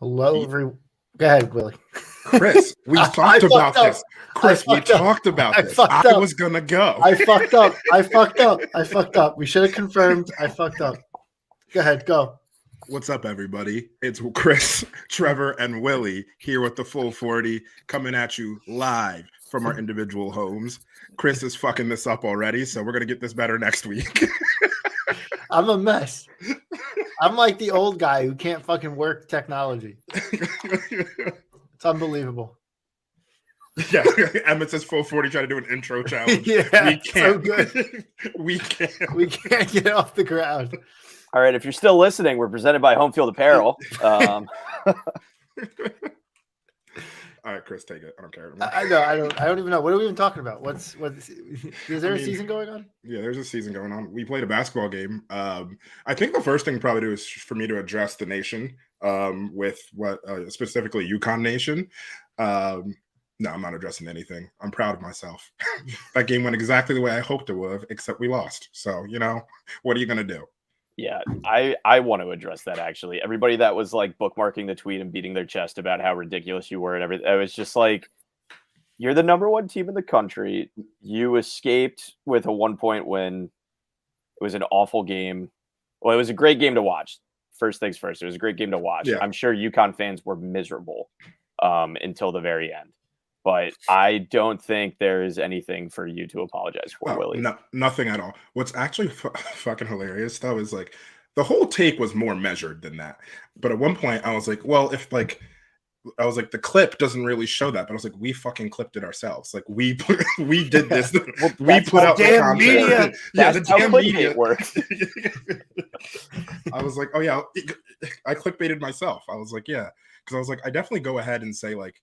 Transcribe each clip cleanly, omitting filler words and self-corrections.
Hello, everyone. Go ahead, Willie. Chris, we talked about this. Chris, we talked about this. I was going to go. I fucked up. We should have confirmed. I fucked up. Go ahead, go. What's up, everybody? It's Chris, Trevor, and Willie here with the Full 40 coming at you live from our individual homes. Chris is fucking this up already, so we're going to get this better next week. I'm a mess. I'm like the old guy who can't fucking work technology. It's unbelievable. Yeah, Emmett says Full 40 trying to do an intro challenge. Yeah, we can't. So good. We can't. We can't get off the ground. All right, if you're still listening, we're presented by Home Field Apparel. All right, Chris, take it. I don't care. I don't even know. What are we even talking about? Is there a season going on? Yeah, there's a season going on. We played a basketball game. I think the first thing to probably do is for me to address the nation with what specifically UConn Nation. No, I'm not addressing anything. I'm proud of myself. That game went exactly the way I hoped it would, except we lost. So, what are you going to do? Yeah, I want to address that, actually. Everybody that was like bookmarking the tweet and beating their chest about how ridiculous you were and everything, I was just like, you're the number one team in the country. You escaped with a 1-point win. It was an awful game. Well, it was a great game to watch. First things first, it was a great game to watch. Yeah. I'm sure UConn fans were miserable until the very end. But I don't think there is anything for you to apologize for, Willie. No, nothing at all. What's actually fucking hilarious, though, is like the whole take was more measured than that. But at one point, I was like, well, the clip doesn't really show that. But I was like, we fucking clipped it ourselves. Like, we did this. Well, we put out damn the content. media. Yeah, that's the damn media works. I was like, oh, yeah. I clickbaited myself. I was like, yeah. Because I was like, I definitely go ahead and say, like,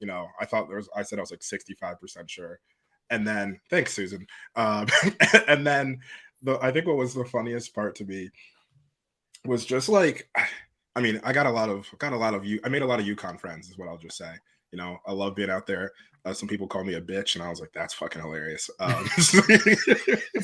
I said I was like 65% sure. And then, thanks, Susan. And then I think what was the funniest part to me was just like, I mean, I made a lot of UConn friends is what I'll just say. I love being out there. Some people call me a bitch, and I was like, that's fucking hilarious. It's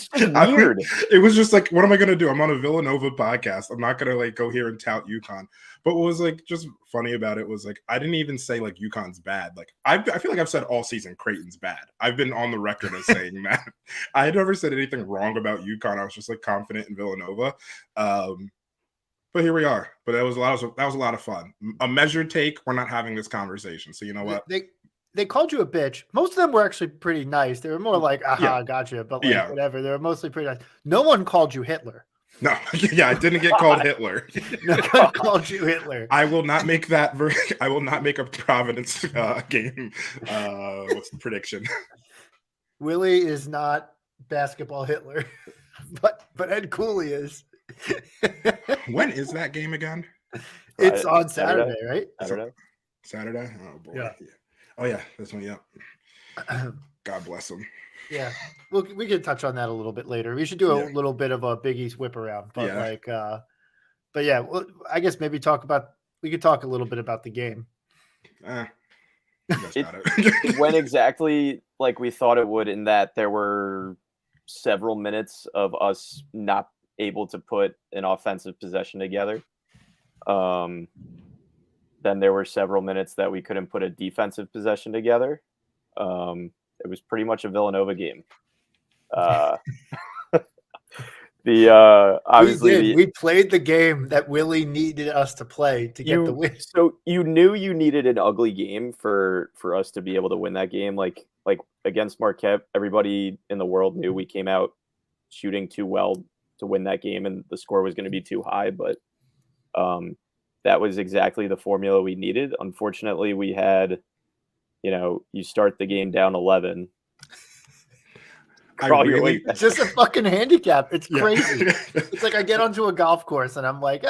weird. It was just like, what am I going to do? I'm on a Villanova podcast. I'm not going to like go here and tout UConn. But what was like just funny about it was like, I didn't even say like UConn's bad. Like I feel like I've said all season Creighton's bad. I've been on the record as saying that. I had never said anything wrong about UConn. I was just like confident in Villanova. But here we are. But that was a lot of fun. A measured take. We're not having this conversation. So you know what? They called you a bitch. Most of them were actually pretty nice. They were more like, aha, gotcha. But like, whatever. They were mostly pretty nice. No one called you Hitler. No, yeah, I didn't get called Hitler. No one called you Hitler. I will not make that. I will not make a Providence game. What's the prediction? Willie is not basketball Hitler, but Ed Cooley is. When is that game again? It's on Saturday, right? Saturday? Oh boy. Yeah. Oh yeah, this one. Yeah. God bless him. Yeah, we can touch on that a little bit later. We should do a little bit of a Big East whip around, but well, I guess maybe we could talk a little bit about the game. It went exactly like we thought it would, in that there were several minutes of us not able to put an offensive possession together. Then there were several minutes that we couldn't put a defensive possession together. It was pretty much a Villanova game. Obviously we played the game that Willie needed us to play to get the win. So you knew you needed an ugly game for us to be able to win that game. Like against Marquette, everybody in the world knew we came out shooting too well to win that game, and the score was going to be too high. But that was exactly the formula we needed. Unfortunately, we had. You start the game down 11. It's just a fucking handicap. It's crazy. It's like I get onto a golf course and I'm like,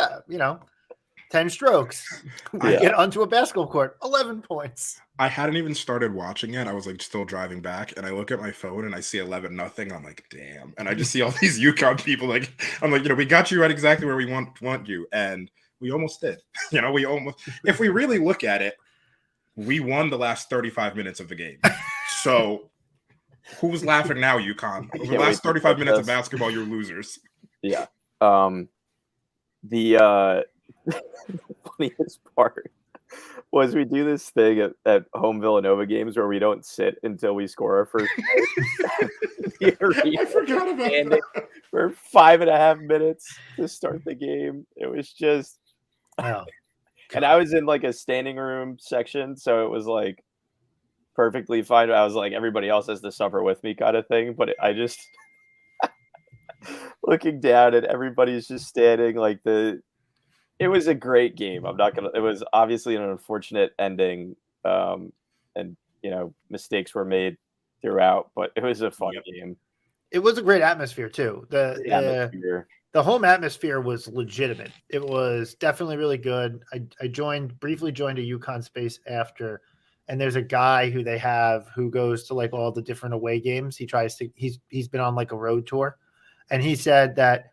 10 strokes. I get onto a basketball court, 11 points. I hadn't even started watching it. I was like still driving back, and I look at my phone and I see 11-0. I'm like, damn. And I just see all these UConn people. Like, I'm like, we got you right exactly where we want you, and we almost did. We almost. If we really look at it, we won the last 35 minutes of the game. So, who's laughing now, UConn? The last 35 minutes of basketball, you're losers. Yeah. The funniest part was we do this thing at home Villanova games where we don't sit until we score our first I forgot about that. For 5.5 minutes to start the game. It was just and I was in like a standing room section, so it was like perfectly fine. I was like, everybody else has to suffer with me kind of thing, but I just looking down and everybody's just standing like it was a great game. It was obviously an unfortunate ending. And mistakes were made throughout, but it was a fun game. It was a great atmosphere too. The home atmosphere was legitimate. It was definitely really good. I briefly joined a UConn space after, and there's a guy who they have who goes to like all the different away games. He's been on like a road tour. And he said that,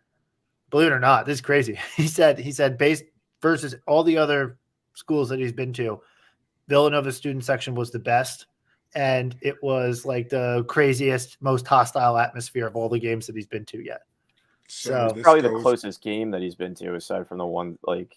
believe it or not, this is crazy. He said based versus all the other schools that he's been to, Villanova's student section was the best. And it was like the craziest, most hostile atmosphere of all the games that he's been to yet. So probably the closest game that he's been to, aside from the one like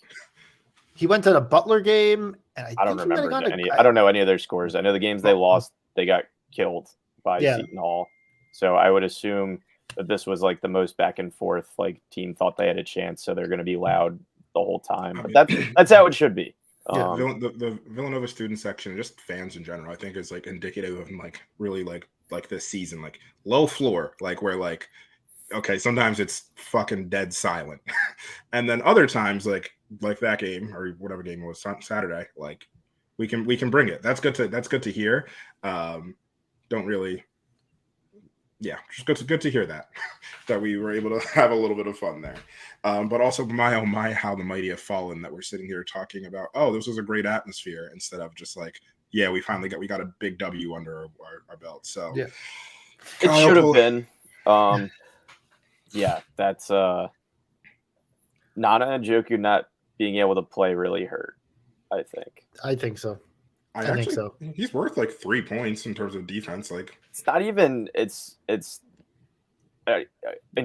he went to the Butler game, and I don't remember any. I don't know any of their scores. I know the games they lost, they got killed by Seton Hall. So I would assume that this was like the most back and forth, like team thought they had a chance, so they're going to be loud the whole time. But that's how it should be. The Villanova student section, just fans in general, I think is like indicative of like really like this season, like low floor, like where like okay, sometimes it's fucking dead silent, and then other times like that game or whatever game it was Saturday, like we can bring it. That's good to hear. Don't really. Yeah, just good to hear that we were able to have a little bit of fun there. But also, my oh my, how the mighty have fallen that we're sitting here talking about, oh, this was a great atmosphere instead of just like, yeah, we got a big W under our belt. So yeah, it should have been. Yeah, that's Nana and Joku not being able to play really hurt, I think. I think so. I think so. He's worth like 3 points in terms of defense. Like it's not even. It's in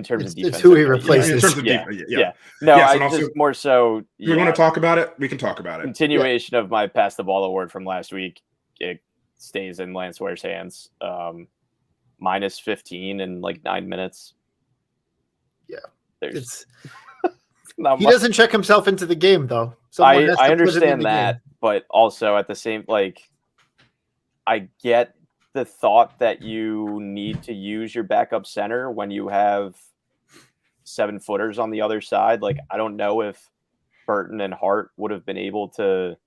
terms of defense. It's who he replaces. Yeah. No, I just more so. You want to talk about it? We can talk about it. Continuation of my pass the ball award from last week. It stays in Lance Ware's hands. Minus 15 in like 9 minutes. Yeah, it's he doesn't check himself into the game though. I understand that, but also at the same, like, I get the thought that you need to use your backup center when you have 7-footers on the other side. Like, I don't know if Burton and Hart would have been able to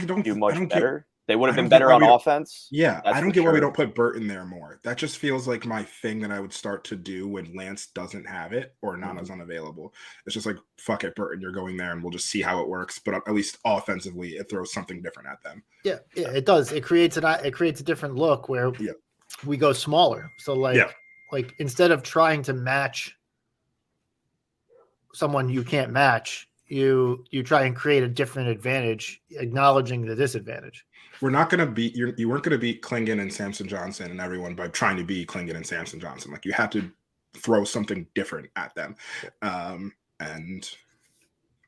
do much better. They would have been better on offense. Yeah, I don't get why we don't put Burton there more. That just feels like my thing that I would start to do when Lance doesn't have it or Nana's unavailable. It's just like, fuck it, Burton, you're going there and we'll just see how it works. But at least offensively, it throws something different at them. Yeah, it does. It creates a different look where we go smaller. So like instead of trying to match someone you can't match, you try and create a different advantage, acknowledging the disadvantage. We're not going to beat you weren't going to beat Klingon and Samson Johnson and everyone by trying to beat Klingon and Samson Johnson. Like you had to throw something different at them. And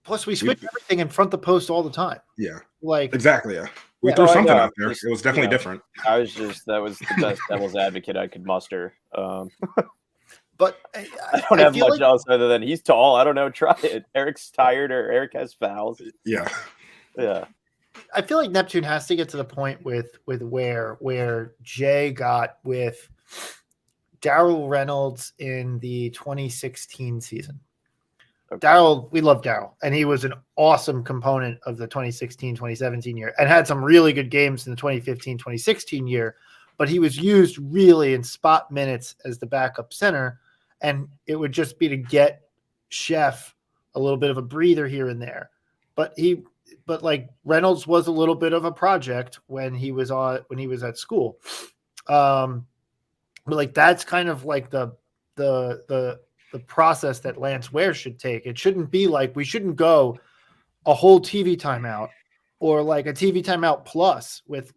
plus we switch everything in front of the post all the time. Yeah. Like exactly. Yeah. We threw something out there. It was definitely different. That was the best devil's advocate I could muster. But I don't have much else other than he's tall. I don't know. Try it. Eric's tired or Eric has fouls. Yeah. Yeah. I feel like Neptune has to get to the point with where Jay got with Daryl Reynolds in the 2016 season. Okay. Daryl, we love Daryl, and he was an awesome component of the 2016-2017 year and had some really good games in the 2015-2016 year, but he was used really in spot minutes as the backup center, and it would just be to get Chef a little bit of a breather here and there. but like Reynolds was a little bit of a project when he was at school. But like that's kind of like the process that Lance Ware should take. It shouldn't be like we shouldn't go a whole TV timeout or like a TV timeout plus with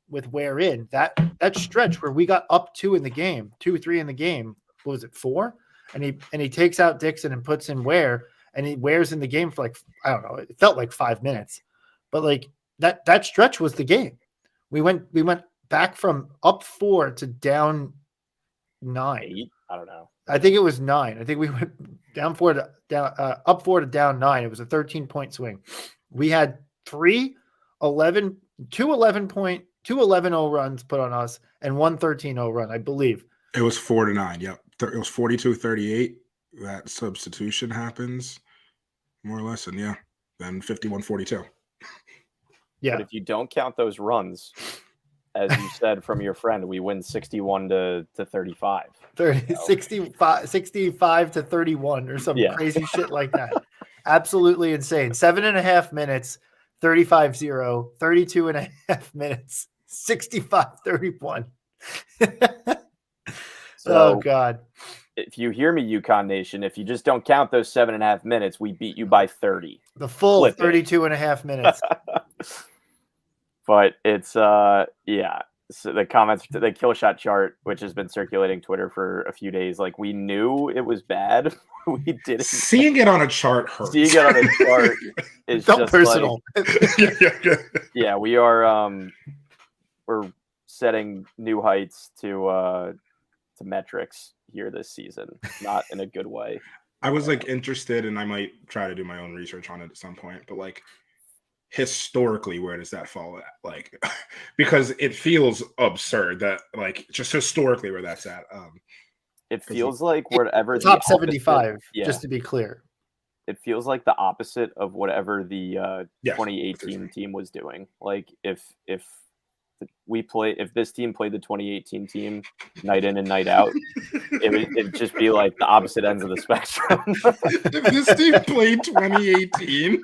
Ware in that stretch where we got up 2-3 in the game. What was it, 4? And he takes out Dixon and puts in Ware, and he Ware's in the game for like, I don't know, it felt like 5 minutes, but like that stretch was the game. We went back from up 4 to down 9. 8? I don't know. I think it was 9. I think we went up 4 to down 9. It was a 13-point swing. We had 2 11-0 runs put on us and 1 13-0 run, I believe. It was 4-9. Yep. It was 42-38. That substitution happens more or less. And yeah, then 51-42. Yeah. But if you don't count those runs, as you said from your friend, we win 61-35. 65 to 31 or some crazy shit like that. Absolutely insane. 7.5 minutes, 35-0, 32.5 minutes, 65-31. Oh God. If you hear me, UConn Nation, if you just don't count those 7.5 minutes, we beat you by 30. The full 32.5 minutes. But it's so the comments, the kill shot chart, which has been circulating Twitter for a few days, like we knew it was bad. We didn't. Seeing it on a chart hurts. Seeing it on a chart is just personal. Like, yeah, we are we're setting new heights to metrics here this season, not in a good way. I was like interested, and I might try to do my own research on it at some point, but like historically, where does that fall at? Like, because it feels absurd that like just historically where that's at. It feels like whatever top 75, just to be clear. It feels like the opposite of whatever the 2018 team was doing. Like if this team played the 2018 team night in and night out, it'd just be like the opposite ends of the spectrum. If this team played 2018,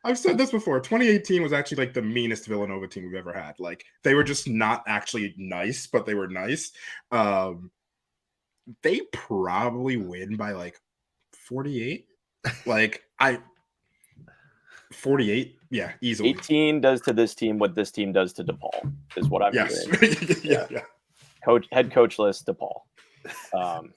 I've said this before. 2018 was actually like the meanest Villanova team we've ever had. Like they were just not actually nice, but they were nice. They probably win by like 48. 48, yeah, easily. 18 does to this team what this team does to DePaul, is what I'm hearing. yeah. Head coachless DePaul.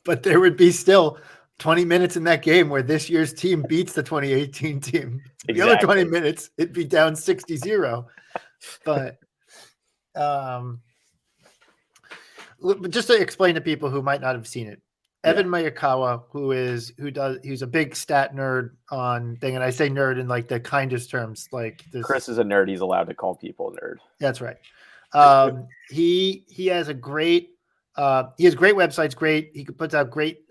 But there would be still 20 minutes in that game where this year's team beats the 2018 team. Exactly. The other 20 minutes, it'd be down 60-0. But just to explain to people who might not have seen it, Evan Mayakawa, who's a big stat nerd on thing, and I say nerd in like the kindest terms. Like Chris is a nerd; he's allowed to call people a nerd. That's right. He has great websites. Great, he puts out great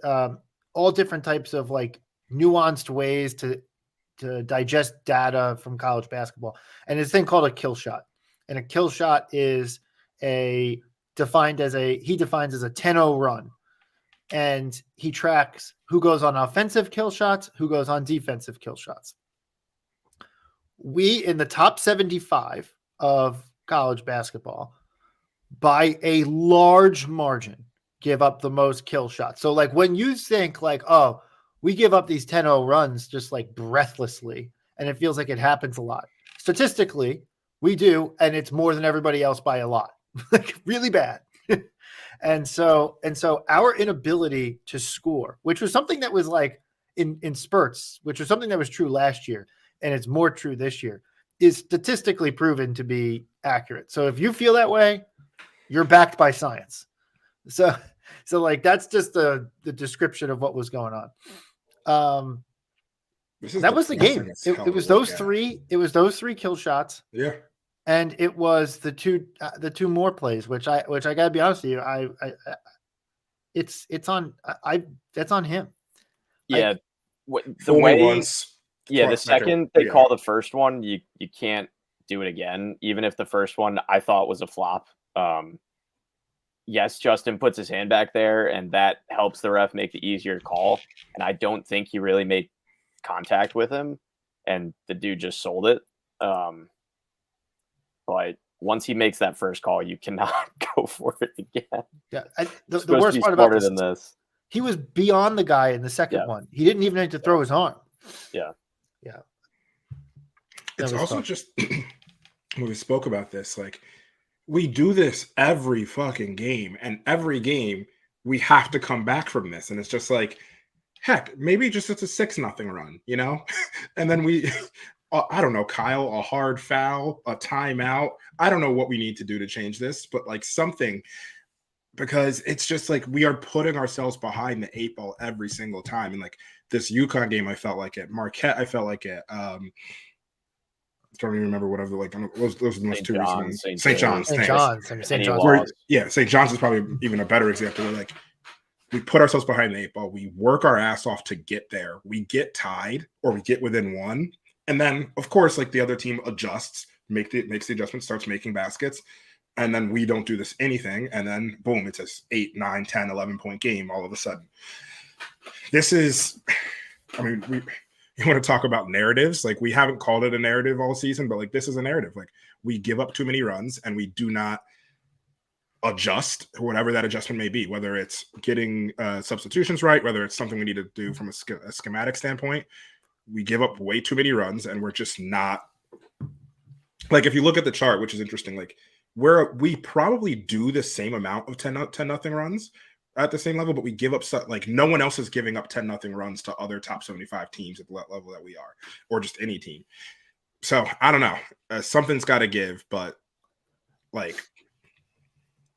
all different types of like nuanced ways to digest data from college basketball. And his thing called a kill shot, and a kill shot is defined as a 10-0 run. And he tracks who goes on offensive kill shots, who goes on defensive kill shots. We, in the top 75 of college basketball, by a large margin, give up the most kill shots. So, like, when you think, like, oh, we give up these 10-0 runs just, like, breathlessly, and it feels like it happens a lot. Statistically, we do, and it's more than everybody else by a lot. Like, really bad. And so our inability to score, which was something that was like in spurts, which was something that was true last year, and it's more true this year, is statistically proven to be accurate. So if you feel that way, you're backed by science. So like that's just the description of what was going on. That was the game. It was those three. It was those 3 kill shots. Yeah. And it was the two more plays, which I gotta be honest with you, that's on him. Yeah, the second they call the first one, you can't do it again, even if the first one I thought was a flop. Yes, Justin puts his hand back there, and that helps the ref make the easier call. And I don't think he really made contact with him, and the dude just sold it. But once he makes that first call, you cannot go for it again. Yeah, the worst part about this, he was beyond the guy in the second one. He didn't even need to throw his arm. Yeah. It's also just when we spoke about this, like, we do this every fucking game, and every game we have to come back from this, and it's just like, heck, maybe just it's a 6-0 run, you know, and then we. I don't know, Kyle, a hard foul, a timeout. I don't know what we need to do to change this, but like something, because it's just like we are putting ourselves behind the 8 ball every single time. And like this UConn game, I felt like it. Marquette, I felt like it. I don't even remember whatever. Like those are the most two recent ones. St. John's. St. John's. St. John's is probably even a better example. Where like we put ourselves behind the 8 ball. We work our ass off to get there. We get tied or we get within 1. And then, of course, like the other team adjusts, makes the adjustment, starts making baskets. And then we don't do this anything. And then, boom, it's a 8, 9, 10, 11-point game all of a sudden. This is, I mean, you want to talk about narratives? Like, we haven't called it a narrative all season, but like this is a narrative. Like, we give up too many runs and we do not adjust, whatever that adjustment may be, whether it's getting substitutions right, whether it's something we need to do from a schematic standpoint. We give up way too many runs, and we're just not like, if you look at the chart, which is interesting, like we probably do the same amount of 10-0 runs at the same level, but we give up like no one else is giving up 10-0 runs to other top 75 teams at the level that we are, or just any team. So I don't know, something's got to give, but like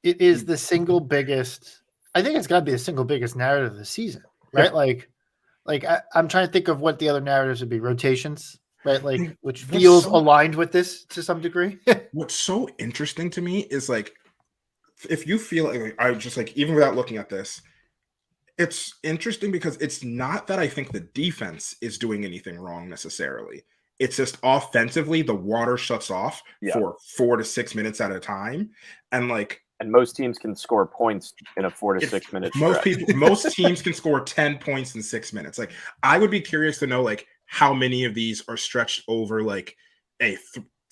it is the single biggest. I think it's got to be the single biggest narrative of the season, right? Yeah. Like I'm trying to think of what the other narratives would be. Rotations, right? Like, which feels aligned with this to some degree. What's so interesting to me is like, if you feel like I just like, even without looking at this, it's interesting because it's not that I think the defense is doing anything wrong necessarily. It's just offensively, the water shuts off for 4 to 6 minutes at a time. And like, and most teams can score points in a 4 to 6 minute stretch. Most teams can score 10 points in 6 minutes. Like, I would be curious to know like how many of these are stretched over like a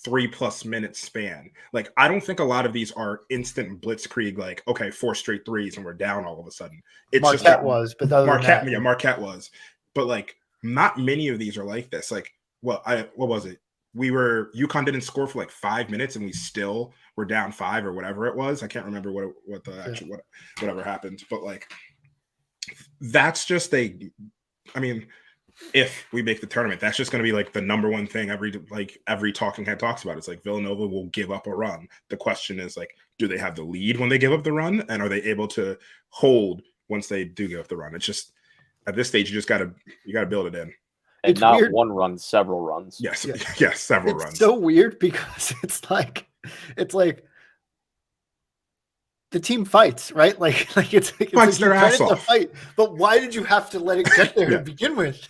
3+ minute span. Like, I don't think a lot of these are instant blitzkrieg. Like, okay, 4 straight threes and we're down all of a sudden. It's Marquette just that was, but Marquette was, but like not many of these are like this. Like, what was it? UConn didn't score for like 5 minutes and we still were down 5 or whatever it was. I can't remember whatever happened, but like, that's just I mean, if we make the tournament, that's just going to be like the number one thing every talking head talks about. It's like Villanova will give up a run. The question is like, do they have the lead when they give up the run? And are they able to hold once they do give up the run? It's just, at this stage, you got to build it in. And it's not weird. One run, several runs. Yes, yes, several runs. It's so weird because it's like the team fights, right? Like it's fights their ass off. Fight, but why did you have to let it get there to begin with?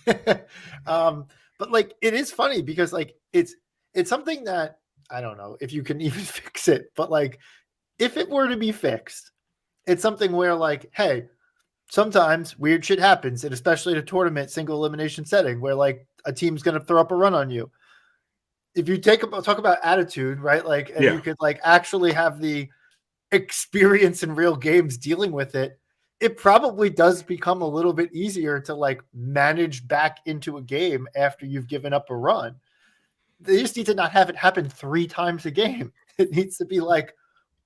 But like, it is funny because like it's something that I don't know if you can even fix it, but like if it were to be fixed, it's something where like, hey, sometimes weird shit happens, and especially in a tournament single elimination setting where like a team's going to throw up a run on you. If you talk about attitude, right? Like, and you could like actually have the experience in real games dealing with it, it probably does become a little bit easier to like manage back into a game after you've given up a run. They just need to not have it happen 3 times a game. It needs to be like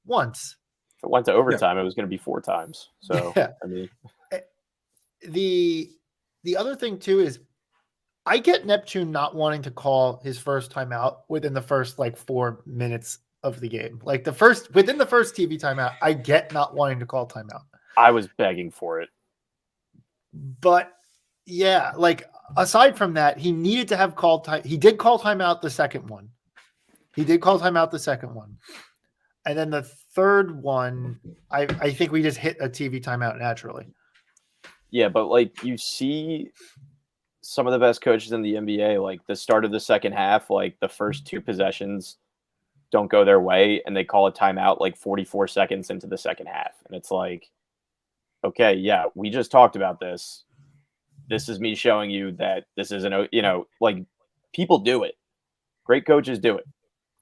once. If it went to overtime, it was going to be 4 times. So, I mean, the other thing too is I get Neptune not wanting to call his first timeout within the first like 4 minutes of the game. Like within the first TV timeout, I get not wanting to call timeout. I was begging for it. But yeah, like aside from that, he needed to have called time. He did call timeout the second one. And then the third one, I think we just hit a TV timeout naturally. Yeah, but like you see some of the best coaches in the NBA, like the start of the second half, like the first 2 possessions don't go their way and they call a timeout like 44 seconds into the second half. And it's like, okay, yeah, we just talked about this. this is me showing you that this isn't, like people do it. Great coaches do it.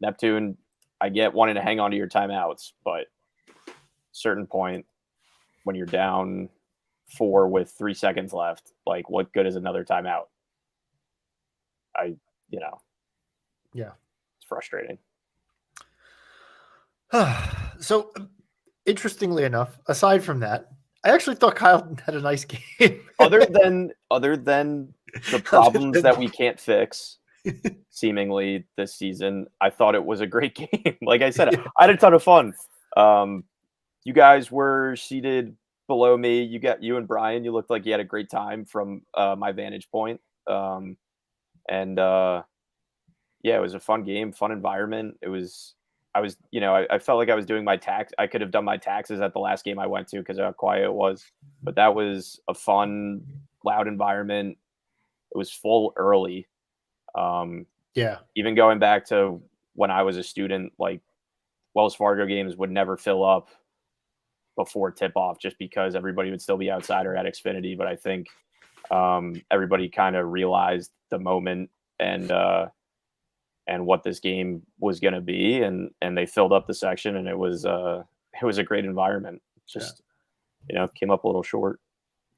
Neptune, I get wanting to hang on to your timeouts, but certain point when you're down 4 with 3 seconds left, like what good is another timeout? Yeah, it's frustrating. So interestingly enough, aside from that, I actually thought Kyle had a nice game. other than the problems that we can't fix seemingly this season, I thought it was a great game. Like I said, I had a ton of fun. You guys were seated below me. You and Brian, you looked like you had a great time from my vantage point. Yeah, it was a fun game, fun environment. I felt like I was doing my tax. I could have done my taxes at the last game I went to because of how quiet it was. But that was a fun, loud environment. It was full early. Yeah. Even going back to when I was a student, like Wells Fargo games would never fill up before tip-off just because everybody would still be outside or at Xfinity. But I think everybody kind of realized the moment and what this game was going to be, and they filled up the section, and it was a great environment. Just came up a little short.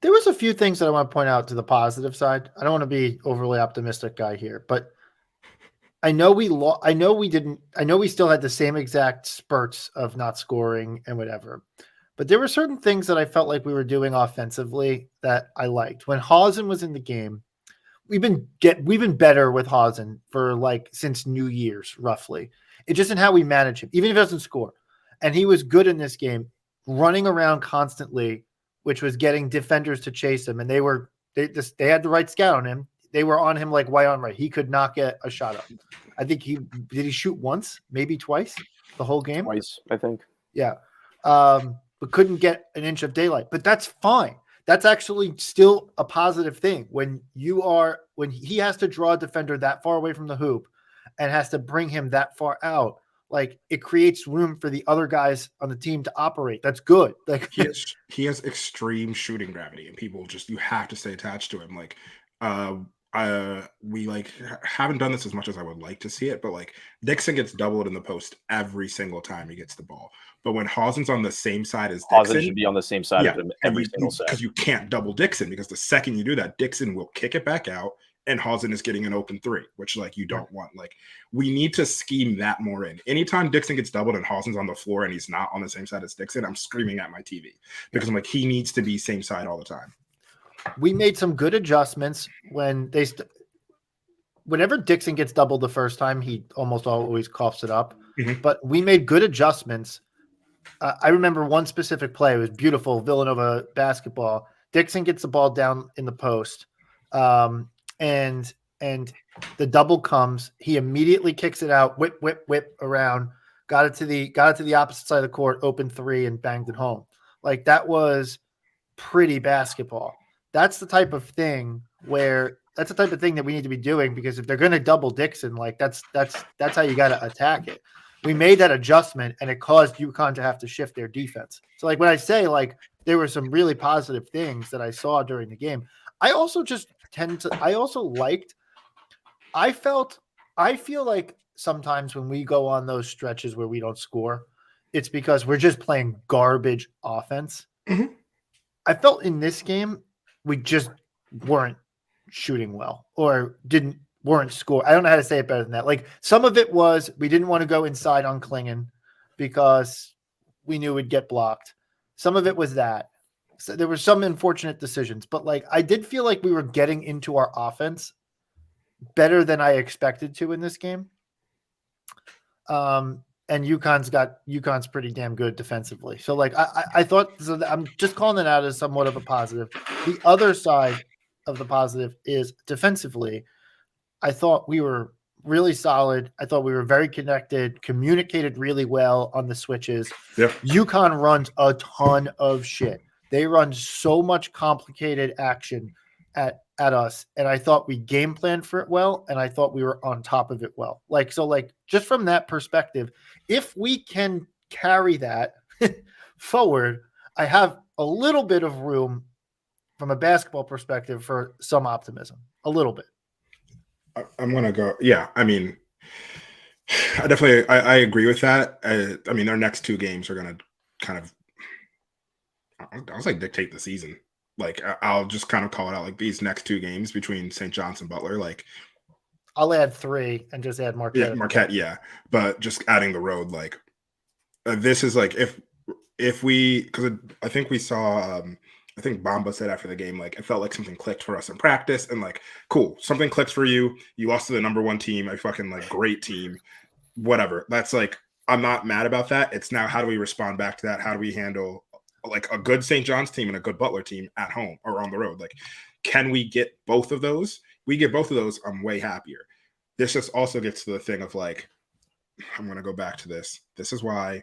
There was a few things that I want to point out to the positive side. I don't want to be overly optimistic guy here, but I know we still had the same exact spurts of not scoring and whatever. But there were certain things that I felt like we were doing offensively that I liked. When Hausen was in the game, we've been better with Hausen for since New Year's, roughly. It's just in how we manage him, even if he doesn't score. And he was good in this game, running around constantly, which was getting defenders to chase him. And they had the right scout on him. They were on him like white on right. He could not get a shot up. I think did he shoot once, maybe twice the whole game? Twice, I think. Yeah. But couldn't get an inch of daylight. But that's fine. That's actually still a positive thing when he has to draw a defender that far away from the hoop and has to bring him that far out. Like, it creates room for the other guys on the team to operate. That's good. Like, he has extreme shooting gravity, and people you have to stay attached to him. Like, we haven't done this as much as I would like to see it, but Dixon gets doubled in the post every single time he gets the ball. But when Hausen's on the same side as Dixon, Hausen should be on the same side of him every single set. Because you can't double Dixon, because the second you do that, Dixon will kick it back out, and Hausen is getting an open three, which you don't want. We need to scheme that more in. Anytime Dixon gets doubled and Hausen's on the floor and he's not on the same side as Dixon, I'm screaming at my TV because I'm like, he needs to be same side all the time. We made some good adjustments when whenever Dixon gets doubled the first time, he almost always coughs it up. Mm-hmm. But we made good adjustments. I remember one specific play. It was beautiful, Villanova basketball. Dixon gets the ball down in the post, and the double comes. He immediately kicks it out, whip around, got it to the opposite side of the court, open three, and banged it home. That was pretty basketball. That's the type of thing that we need to be doing, because if they're going to double Dixon, that's how you got to attack it. We made that adjustment, and it caused UConn to have to shift their defense. So when I say there were some really positive things that I saw during the game, I also I feel like sometimes when we go on those stretches where we don't score, it's because we're just playing garbage offense. Mm-hmm. I felt in this game, we just weren't shooting well or weren't scoring. I don't know how to say it better than that. Some of it was we didn't want to go inside on Klingon because we knew we'd get blocked. Some of it was that. So there were some unfortunate decisions, but I did feel like we were getting into our offense better than I expected to in this game. And UConn's pretty damn good defensively. So I thought, so I'm just calling it out as somewhat of a positive. The other side of the positive is defensively. I thought we were really solid. I thought we were very connected, communicated really well on the switches. Yep. UConn runs a ton of shit. They run so much complicated action at us, and I thought we game planned for it well, and I thought we were on top of it well. Just from that perspective, if we can carry that forward, I have a little bit of room from a basketball perspective for some optimism, a little bit. I'm gonna go. Yeah, I mean, I agree with that. I mean, our next 2 games are gonna kind of, I was like, dictate the season. Like, I'll just kind of call it out. Like, these next 2 games between St. John's and Butler, like, I'll add 3 and just add Marquette. Yeah, Marquette, yeah. But just adding the road, like, this is like, if we, because I think we saw, I think Bamba said after the game, like, it felt like something clicked for us in practice, and like, cool, something clicks for you. You lost to the number 1 team, a fucking like great team, whatever. That's like, I'm not mad about that. It's now, how do we respond back to that? How do we handle like a good St. John's team and a good Butler team at home or on the road? Like, can we get both of those? We get both of those, I'm way happier. This just also gets to the thing of like, I'm going to go back to this. This is why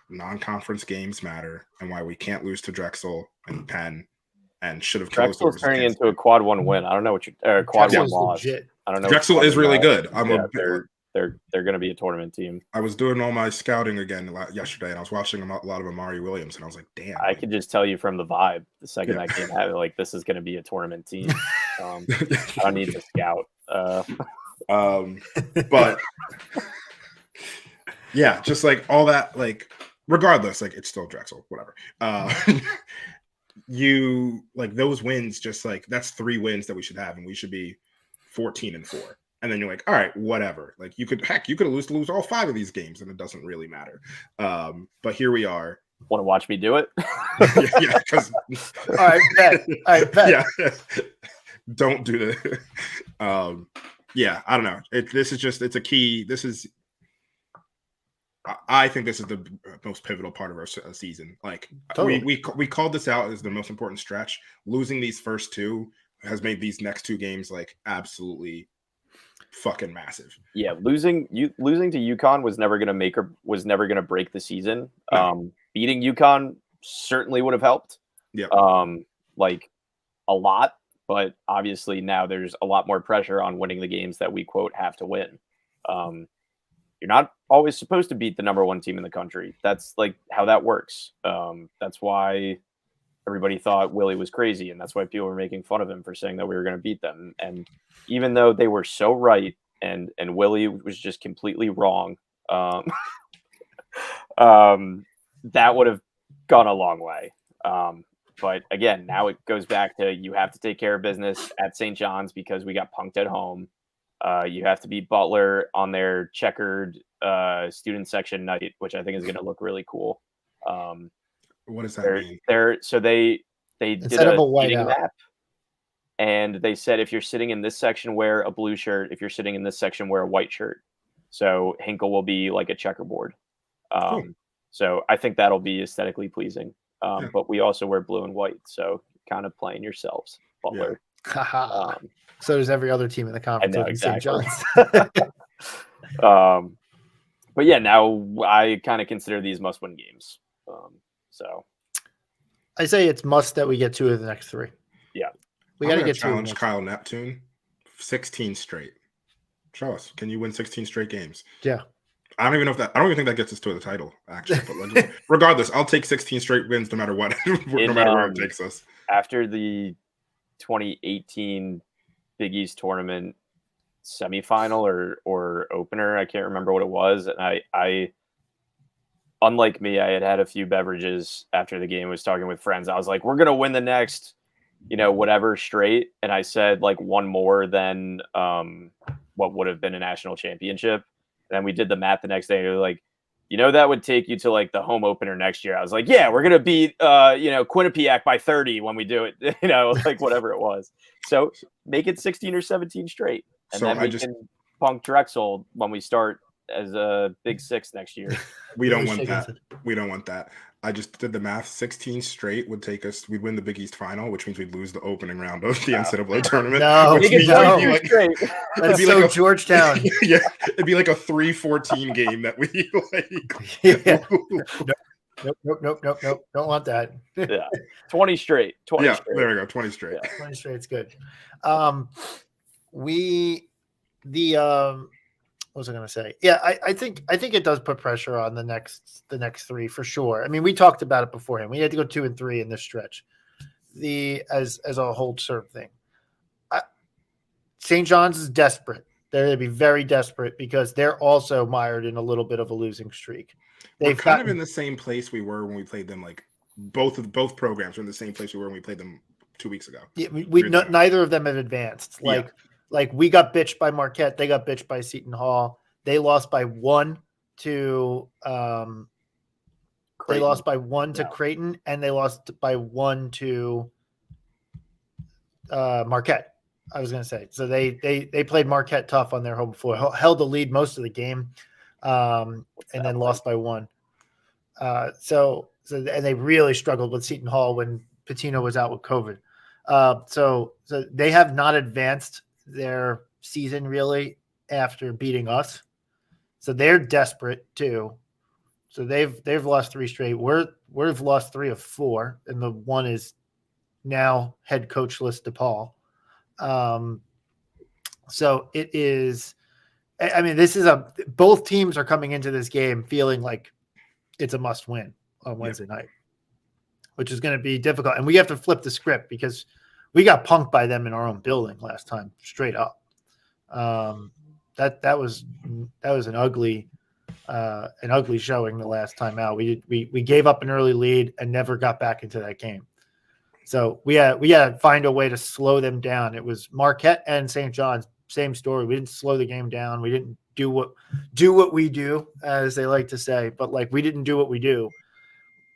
non-conference games matter and why we can't lose to Drexel and Penn and should have closed. Drexel's turning into a quad 1 win. I don't know what you're quad 1 loss. Legit. I don't know. Drexel is really good. They're going to be a tournament team. I was doing all my scouting again yesterday, and I was watching a lot of Amari Williams, and I was like, damn. I could just tell you from the vibe the second that game happened, like, this is going to be a tournament team. I don't need to scout. But yeah, just like all that, like, regardless, like, it's still Drexel, whatever. You like those wins, just like, that's 3 wins that we should have, and we should be 14-4. And then you're like, all right, whatever. Like, you could lose all 5 of these games, and it doesn't really matter. But here we are. Want to watch me do it? Yeah, because all right, bet. Yeah, don't do that. Yeah, I don't know. It's a key. I think this is the most pivotal part of our season. Like, totally. we called this out as the most important stretch. Losing these first 2 has made these next 2 games like absolutely fucking massive. Yeah, losing to UConn was never going to break the season. No. Beating UConn certainly would have helped. Yeah. Like a lot, but obviously now there's a lot more pressure on winning the games that we quote have to win. You're not always supposed to beat the number 1 team in the country. That's like how that works. That's why everybody thought Willie was crazy, and that's why people were making fun of him for saying that we were going to beat them. And even though they were so right, and Willie was just completely wrong, that would have gone a long way. But again, now it goes back to, you have to take care of business at St. John's because we got punked at home. You have to beat Butler on their checkered student section night, which I think is going to look really cool. What does that mean? They did a seating map, and they said if you're sitting in this section, wear a blue shirt. If you're sitting in this section, wear a white shirt. So Hinkle will be like a checkerboard. Cool. So I think that'll be aesthetically pleasing. But we also wear blue and white, so kind of playing yourselves, Butler. Yeah. So does every other team in the conference. I know, exactly. But yeah, now I kind of consider these must-win games. So I say it's must that we get 2 of the next 3. Yeah, we got to get challenge Kyle Neptune 16 straight. Show us. Can you win 16 straight games? Yeah. I don't even think that gets us to the title, actually. But like, regardless, I'll take 16 straight wins no matter what, no matter where it takes us. After the 2018 Big East tournament semifinal or opener, I can't remember what it was, and I unlike me, I had a few beverages after the game. I was talking with friends. I was like, we're gonna win the next, whatever straight, and I said like one more than what would have been a national championship. And then we did the math the next day. And they were like, that would take you to like the home opener next year. I was like, yeah, we're going to beat, Quinnipiac by 30 when we do it, like whatever it was. So make it 16 or 17 straight. And then we can punk Drexel when we start as a Big 6 next year. We don't want that. We don't want that. I just did the math. 16 straight would take us. We'd win the Big East final, which means we'd lose the opening round of the NCAA tournament. No, that's so like Georgetown. Yeah, it'd be like a 3-14 game that we like. Yeah. Nope. Don't want that. Yeah, 20 straight. 20 yeah, straight. There we go. 20 straight. Yeah, 20 straight's good. What was I going to say? Yeah, I think it does put pressure on the next 3 for sure. I mean, we talked about it beforehand. We had to go 2 and 3 in this stretch. as a hold serve thing. St. John's is desperate. They're going to be very desperate because they're also mired in a little bit of a losing streak. We're kind of in the same place we were when we played them. Like both programs are in the same place we were when we played them 2 weeks ago. Yeah, neither of them have advanced. Like we got bitched by Marquette. They got bitched by Seton Hall. They lost by 1 to Creighton. They lost by 1 to Creighton, and they lost by 1 to Marquette. I was going to say. So they played Marquette tough on their home floor, held the lead most of the game, and then lost by 1. So and they really struggled with Seton Hall when Pitino was out with COVID. So they have not advanced their season really after beating us. So they're desperate too. So they've lost 3 straight. We've lost 3 of 4, and the one is now head coachless DePaul. So it is. I mean, both teams are coming into this game feeling like it's a must win on Wednesday night, which is going to be difficult. And we have to flip the script because we got punked by them in our own building last time, straight up. That was an ugly showing the last time out. We gave up an early lead and never got back into that game. So we had to find a way to slow them down. It was Marquette and St. John's, same story. We didn't slow the game down. We didn't do what we do, as they like to say, but like we didn't do what we do.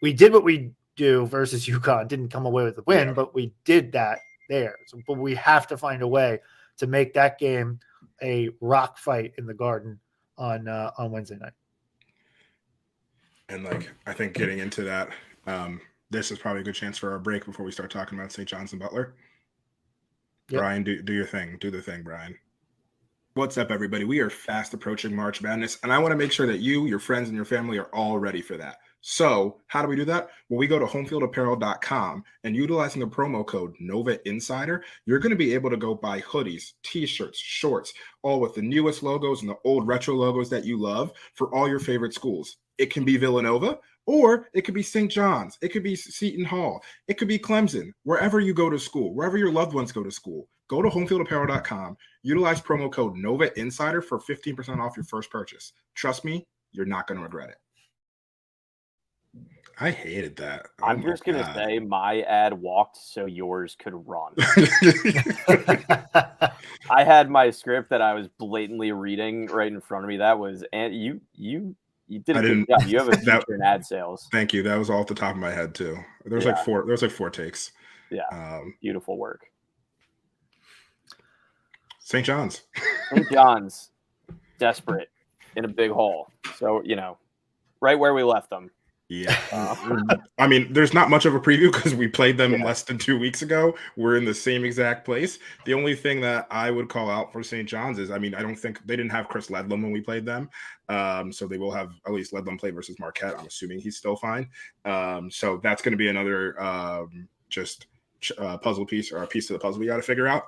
We did what we do versus UConn. Didn't come away with the win, but we did that there. So, but we have to find a way to make that game a rock fight in the Garden on Wednesday night. And like I think getting into that, this is probably a good chance for our break before we start talking about St. John's and Butler. Yep. Brian, do your thing. Do the thing, Brian. What's up, everybody? We are fast approaching March Madness, and I want to make sure that you, your friends, and your family are all ready for that. So how do we do that? Well, we go to homefieldapparel.com, and utilizing the promo code NOVAINSIDER, you're going to be able to go buy hoodies, t-shirts, shorts, all with the newest logos and the old retro logos that you love for all your favorite schools. It can be Villanova, or it could be St. John's. It could be Seton Hall. It could be Clemson. Wherever you go to school, wherever your loved ones go to school, go to homefieldapparel.com. Utilize promo code NOVAINSIDER for 15% off your first purchase. Trust me, you're not going to regret it. I hated that. I'm just going to say my ad walked so yours could run. I had my script that I was blatantly reading right in front of me. That was, and you did a good job. You have a future in ad sales. Thank you. That was all off the top of my head too. There's like 4 takes. Yeah. Beautiful work. St. John's. St. John's, desperate in a big hole. So, right where we left them. Yeah. I mean, there's not much of a preview because we played them less than 2 weeks ago. We're in the same exact place. The only thing that I would call out for St. John's is, I mean, I don't think they didn't have Chris Ledlam when we played them. So they will have at least Ledlam play versus Marquette. I'm assuming he's still fine. So that's going to be another puzzle piece or a piece of the puzzle we got to figure out.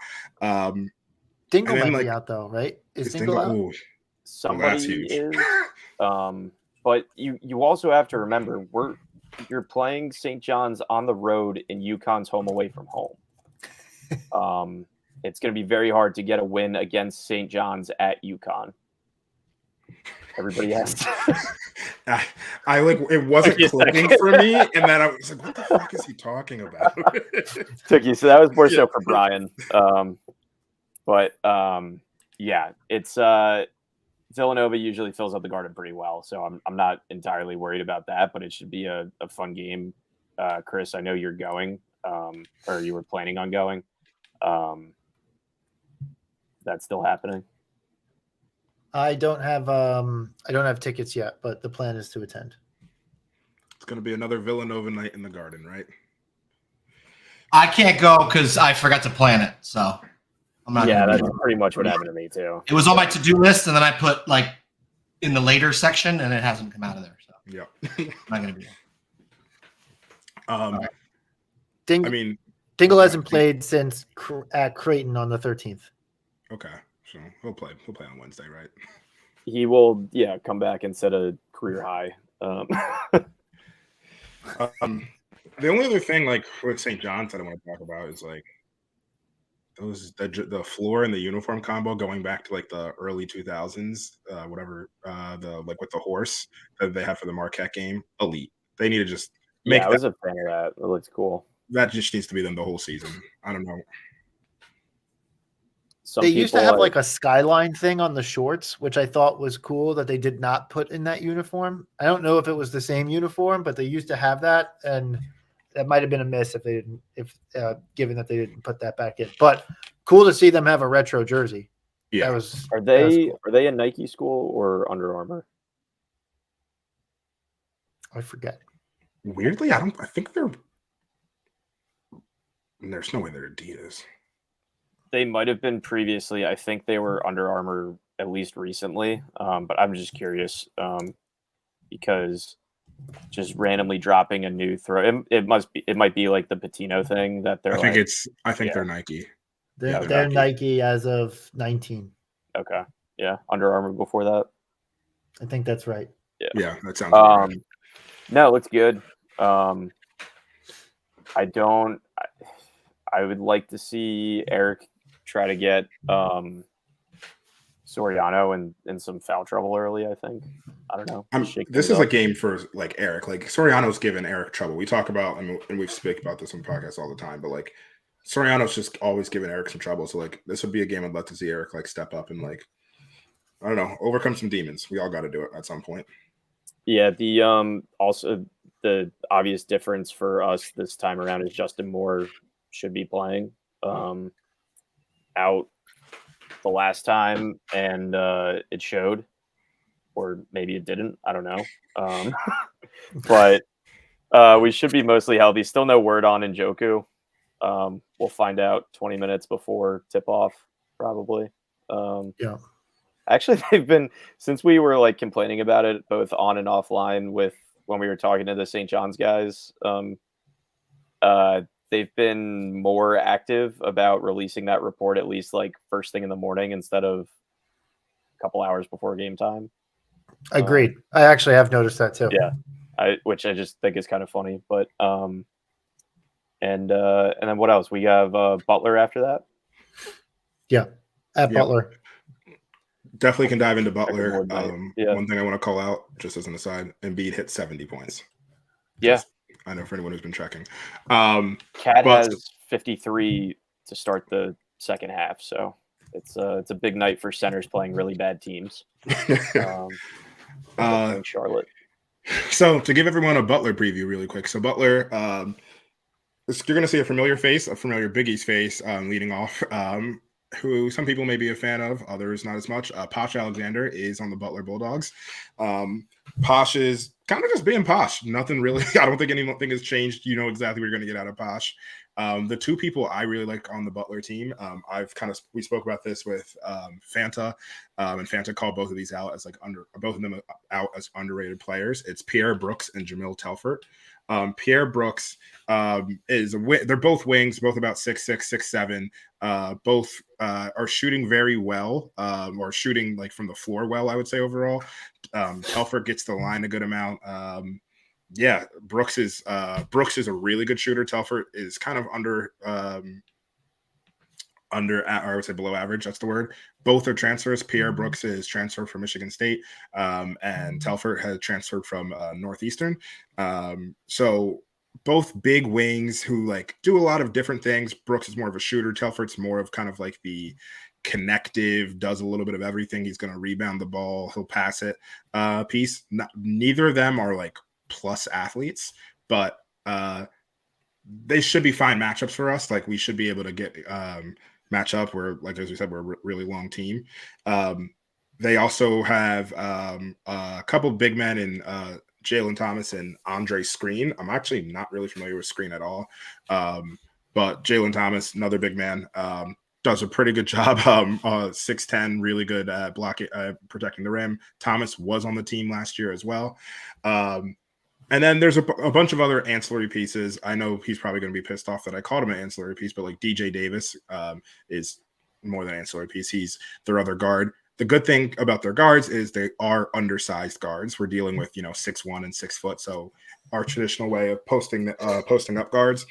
Dingle might be out though, right? Is Dingle out? Ooh, somebody is. But you also have to remember you're playing St. John's on the road in UConn's home away from home. It's going to be very hard to get a win against St. John's at UConn. Everybody has to. I like it wasn't clicking for me, and then I was like, "What the fuck is he talking about?" Took you. So that was more so for Brian. Yeah, it's Villanova usually fills up the Garden pretty well, so I'm not entirely worried about that. But it should be a fun game. Chris, I know you're going, or you were planning on going. That's still happening. I don't have tickets yet, but the plan is to attend. It's going to be another Villanova night in the Garden, right? I can't go because I forgot to plan it, so I'm not. Yeah, that's pretty much what happened to me too. It was on my to-do list, and then I put like in the later section, and it hasn't come out of there. So yeah, I'm not going to be there. Dingle hasn't played since at Creighton on the 13th. Okay, so he'll play on Wednesday, right? He will, come back and set a career high. The only other thing, like with St. John's, that I want to talk about is like the floor and the uniform combo going back to like the early 2000s, whatever, the like with the horse that they had for the Marquette game, elite. They need to just make I was a fan of that. It looks cool. That just needs to be them the whole season. I don't know. They used to have like a skyline thing on the shorts, which I thought was cool that they did not put in that uniform. I don't know if it was the same uniform, but they used to have that, and that might have been a miss if they didn't, given that they didn't put that back in. But cool to see them have a retro jersey. Yeah, are they a Nike school or Under Armour? I forget. Weirdly, I think they're. There's no way they're Adidas. They might have been previously. I think they were Under Armour at least recently. But I'm just curious because just randomly dropping a new throw. It might be like the Patino thing that they're. I think they're Nike. They're Nike as of 19. Okay. Yeah. Under Armour before that. I think that's right. Yeah, that sounds right. No, it looks good. I would like to see Eric try to get Soriano in some foul trouble early, I think. I don't know. This is a game for like Eric. Like Soriano's given Eric trouble. We talk about and we've speak about this on podcasts all the time, but like Soriano's just always giving Eric some trouble. So like this would be a game I'd love to see Eric like step up and like I don't know, overcome some demons. We all got to do it at some point. Yeah, the also the obvious difference for us this time around is Justin Moore should be playing out the last time, and it showed, or maybe it didn't. I don't know. But we should be mostly healthy. Still no word on Njoku. We'll find out 20 minutes before tip-off, probably. Yeah. Actually, they've been, since we were like complaining about it, both on and offline with when we were talking to the St. John's guys, they've been more active about releasing that report at least like first thing in the morning instead of a couple hours before game time. Agreed. I actually have noticed that too. Yeah, which I just think is kind of funny. But and then what else? We have Butler after that. Yeah, at Butler. Definitely can dive into Butler. Yeah. One thing I want to call out, just as an aside, Embiid hit 70 points. Yeah. I know for anyone who's been checking. Cat has 53 to start the second half, so it's a big night for centers playing really bad teams. Charlotte. So to give everyone a Butler preview really quick. So Butler, you're going to see a familiar face, a familiar Big East face leading off, who some people may be a fan of, others not as much. Posh Alexander is on the Butler Bulldogs. Posh is kind of just being Posh. Nothing really. I don't think anything has changed. You know exactly what you're going to get out of Posh. The two people I really like on the Butler team, we spoke about this with Fanta, and Fanta called both of these out as both of them out as underrated players. It's Pierre Brooks and Jamil Telfort. Pierre Brooks they're both wings, both about 6'6", 6'7". Both are shooting very well, or shooting like from the floor well, I would say overall. Telfort gets the line a good amount. Brooks is a really good shooter. Telfort is kind of under, or I would say below average. That's the word. Both are transfers. Pierre Brooks is transferred from Michigan State, and Telfort has transferred from Northeastern. So both big wings who like do a lot of different things. Brooks is more of a shooter. Telfort's more of kind of like the connective, does a little bit of everything. He's going to rebound the ball. He'll pass it piece. Neither of them are like plus athletes, but they should be fine matchups for us. Like we should be able to get match up. We're like, as we said, we're a really long team. They also have a couple big men in Jalen Thomas and Andre Screen. I'm actually not really familiar with Screen at all. But Jalen Thomas, another big man, does a pretty good job. 6'10", really good at blocking, protecting the rim. Thomas was on the team last year as well. And then there's a bunch of other ancillary pieces. I know he's probably going to be pissed off that I called him an ancillary piece, but like DJ Davis is more than an ancillary piece. He's their other guard. the good thing about their guards is they are undersized guards. We're dealing with 6'1" and 6 foot, so our traditional way of posting up guards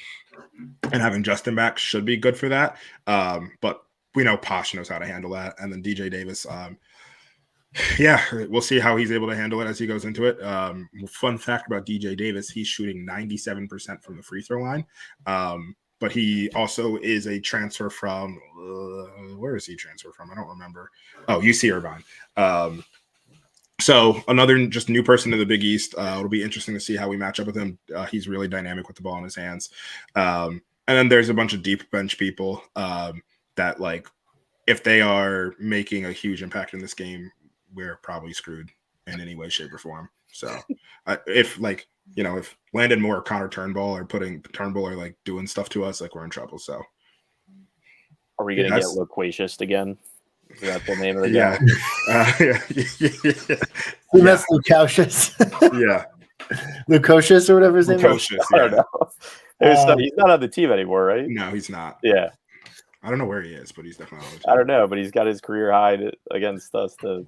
and having Justin back should be good for that. But we know Posh knows how to handle that, and then DJ Davis. Yeah, we'll see how he's able to handle it as he goes into it. Fun fact about DJ Davis, he's shooting 97% from the free throw line. But he also is a transfer from where is he transfer from? I don't remember. Oh, UC Irvine. So another just new person in the Big East. It'll be interesting to see how we match up with him. He's really dynamic with the ball in his hands. And then there's a bunch of deep bench people that, like, if they are making a huge impact in this game, we're probably screwed in any way, shape, or form. So if Landon Moore or Connor Turnbull are like doing stuff to us, like, we're in trouble. So are we going to get loquacious again? Is that the name of the guy? That's Lukocious. Yeah. Lukocious or whatever his name is. I don't know. He's not on the team anymore, right? No, he's not. Yeah. I don't know where he is, but he's definitely on the team. I don't know, but he's got his career high against us to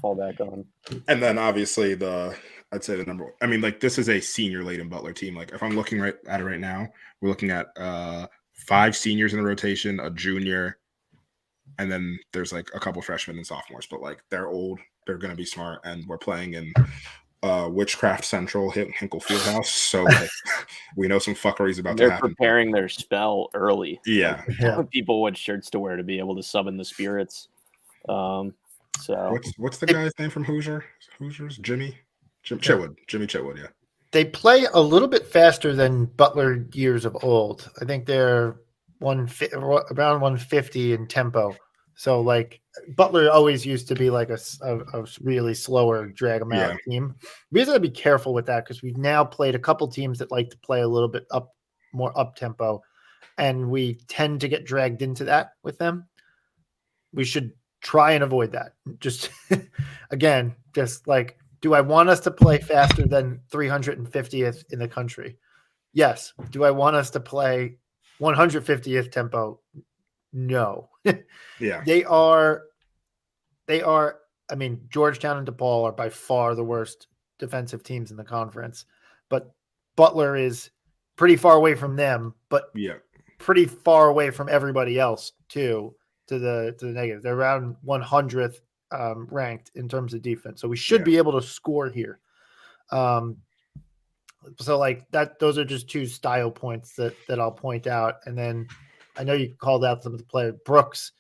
fall back on. And then obviously I'd say the number one. I mean, like, this is a senior laden Butler team. Like, if I'm looking at it right now, we're looking at 5 seniors in the rotation, a junior, and then there's like a couple freshmen and sophomores. But, like, they're old, they're gonna be smart, and we're playing in Witchcraft Central Hinkle Fieldhouse, so like, we know some fuckery's about to happen. They're preparing their spell early. Yeah. People what shirts to wear to be able to summon the spirits. So what's the guy's name from Hoosiers? Jimmy Chitwood. Jimmy Chitwood. Yeah. They play a little bit faster than Butler years of old. I think they're around 150 in tempo. So, like, Butler always used to be like a really slower, drag them out team. We have to be careful with that because we've now played a couple teams that like to play a little bit more up tempo, and we tend to get dragged into that with them. We should try and avoid that. Just again, just like, do I want us to play faster than 350th in the country? Yes. Do I want us to play 150th tempo? No. Yeah. They are, I mean, Georgetown and DePaul are by far the worst defensive teams in the conference, but Butler is pretty far away from them, but pretty far away from everybody else too, to the negative. They're around 100th ranked in terms of defense. So we should be able to score here. So like that, those are just 2 style points that I'll point out. And then I know you called out some of the players. Brooks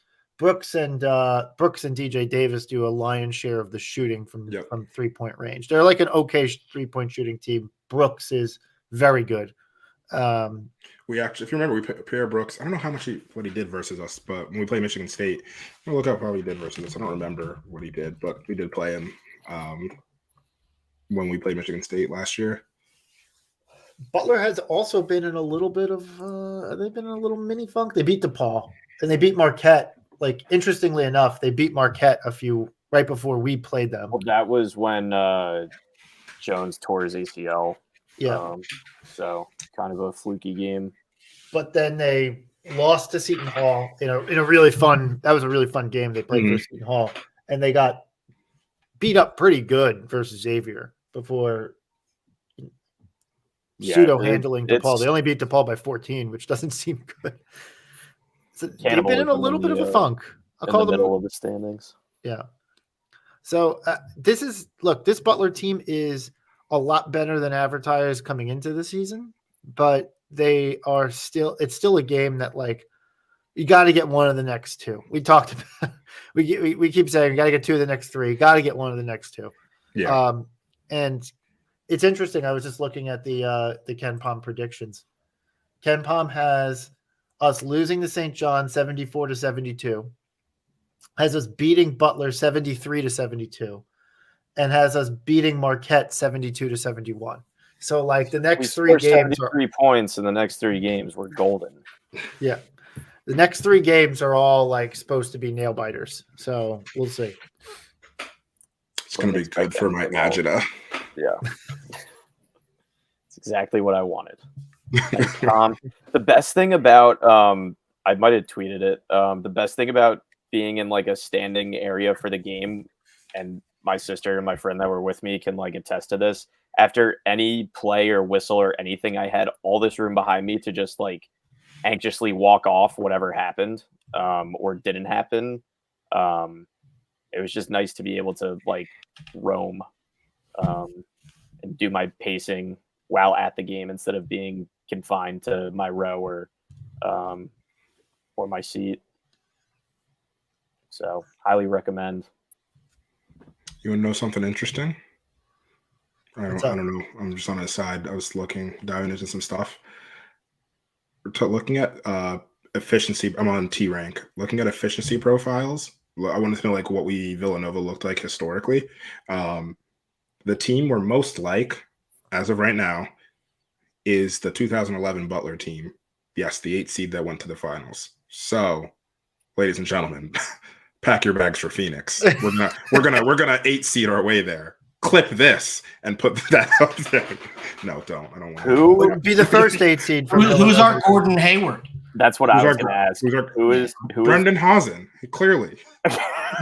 and DJ Davis do a lion's share of the shooting from 3-point range. They're like an okay 3-point shooting team. Brooks is very good. We actually, if you remember, we put Pierre Brooks. I don't know what he did versus us, but when we played Michigan State, I'm gonna look up how he did versus us. I don't remember what he did, but we did play him when we played Michigan State last year. Butler has also been in a little bit of they've been in a little mini funk. They beat DePaul and they beat Marquette. Like, interestingly enough, they beat Marquette right before we played them. Well, that was when Jones tore his ACL. Yeah. So kind of a fluky game. But then they lost to Seton Hall in a really fun. That was a really fun game. They played versus Seton Hall, and they got beat up pretty good versus Xavier before pseudo handling DePaul. They only beat DePaul by 14, which doesn't seem good. So they've been in a little bit of a funk. I'll call them middle of the standings. Yeah. So this Butler team is a lot better than advertised coming into the season, but it's still a game that, like, you got to get one of the next 2. We talked about, we keep saying, you got to get 2 of the next 3, got to get one of the next 2. Yeah. And it's interesting. I was just looking at the Ken Pom predictions. Ken Pom has us losing to St. John 74-72, has us beating Butler 73-72, and has us beating Marquette 72-71. So, like, the next 3 games are 3 points in the next 3 games. We're golden. Yeah. The next 3 games are all, like, supposed to be nail biters. So we'll see. It's going to be good for my agita. Yeah. It's exactly what I wanted. The best thing about I might have tweeted it. The best thing about being in like a standing area for the game, and my sister and my friend that were with me can like attest to this. After any play or whistle or anything, I had all this room behind me to just like anxiously walk off whatever happened or didn't happen. It was just nice to be able to like roam and do my pacing while at the game instead of being confined to my row or my seat. So highly recommend. You want to know something interesting? I don't know. I'm just on the side. I was diving into some stuff. Looking at efficiency. I'm on T rank. Looking at efficiency profiles. I wanted to know like what Villanova looked like historically. The team we're most like, as of right now, is the 2011 Butler team. Yes, the 8 seed that went to the finals. So, ladies and gentlemen, pack your bags for Phoenix. We're gonna 8 seed our way there. Clip this and put that up there. No, don't. I don't want. Who would be the first 8 seed? Who's our Gordon Hayward? That's what I was going to ask. Who Brendan Hausen? Clearly,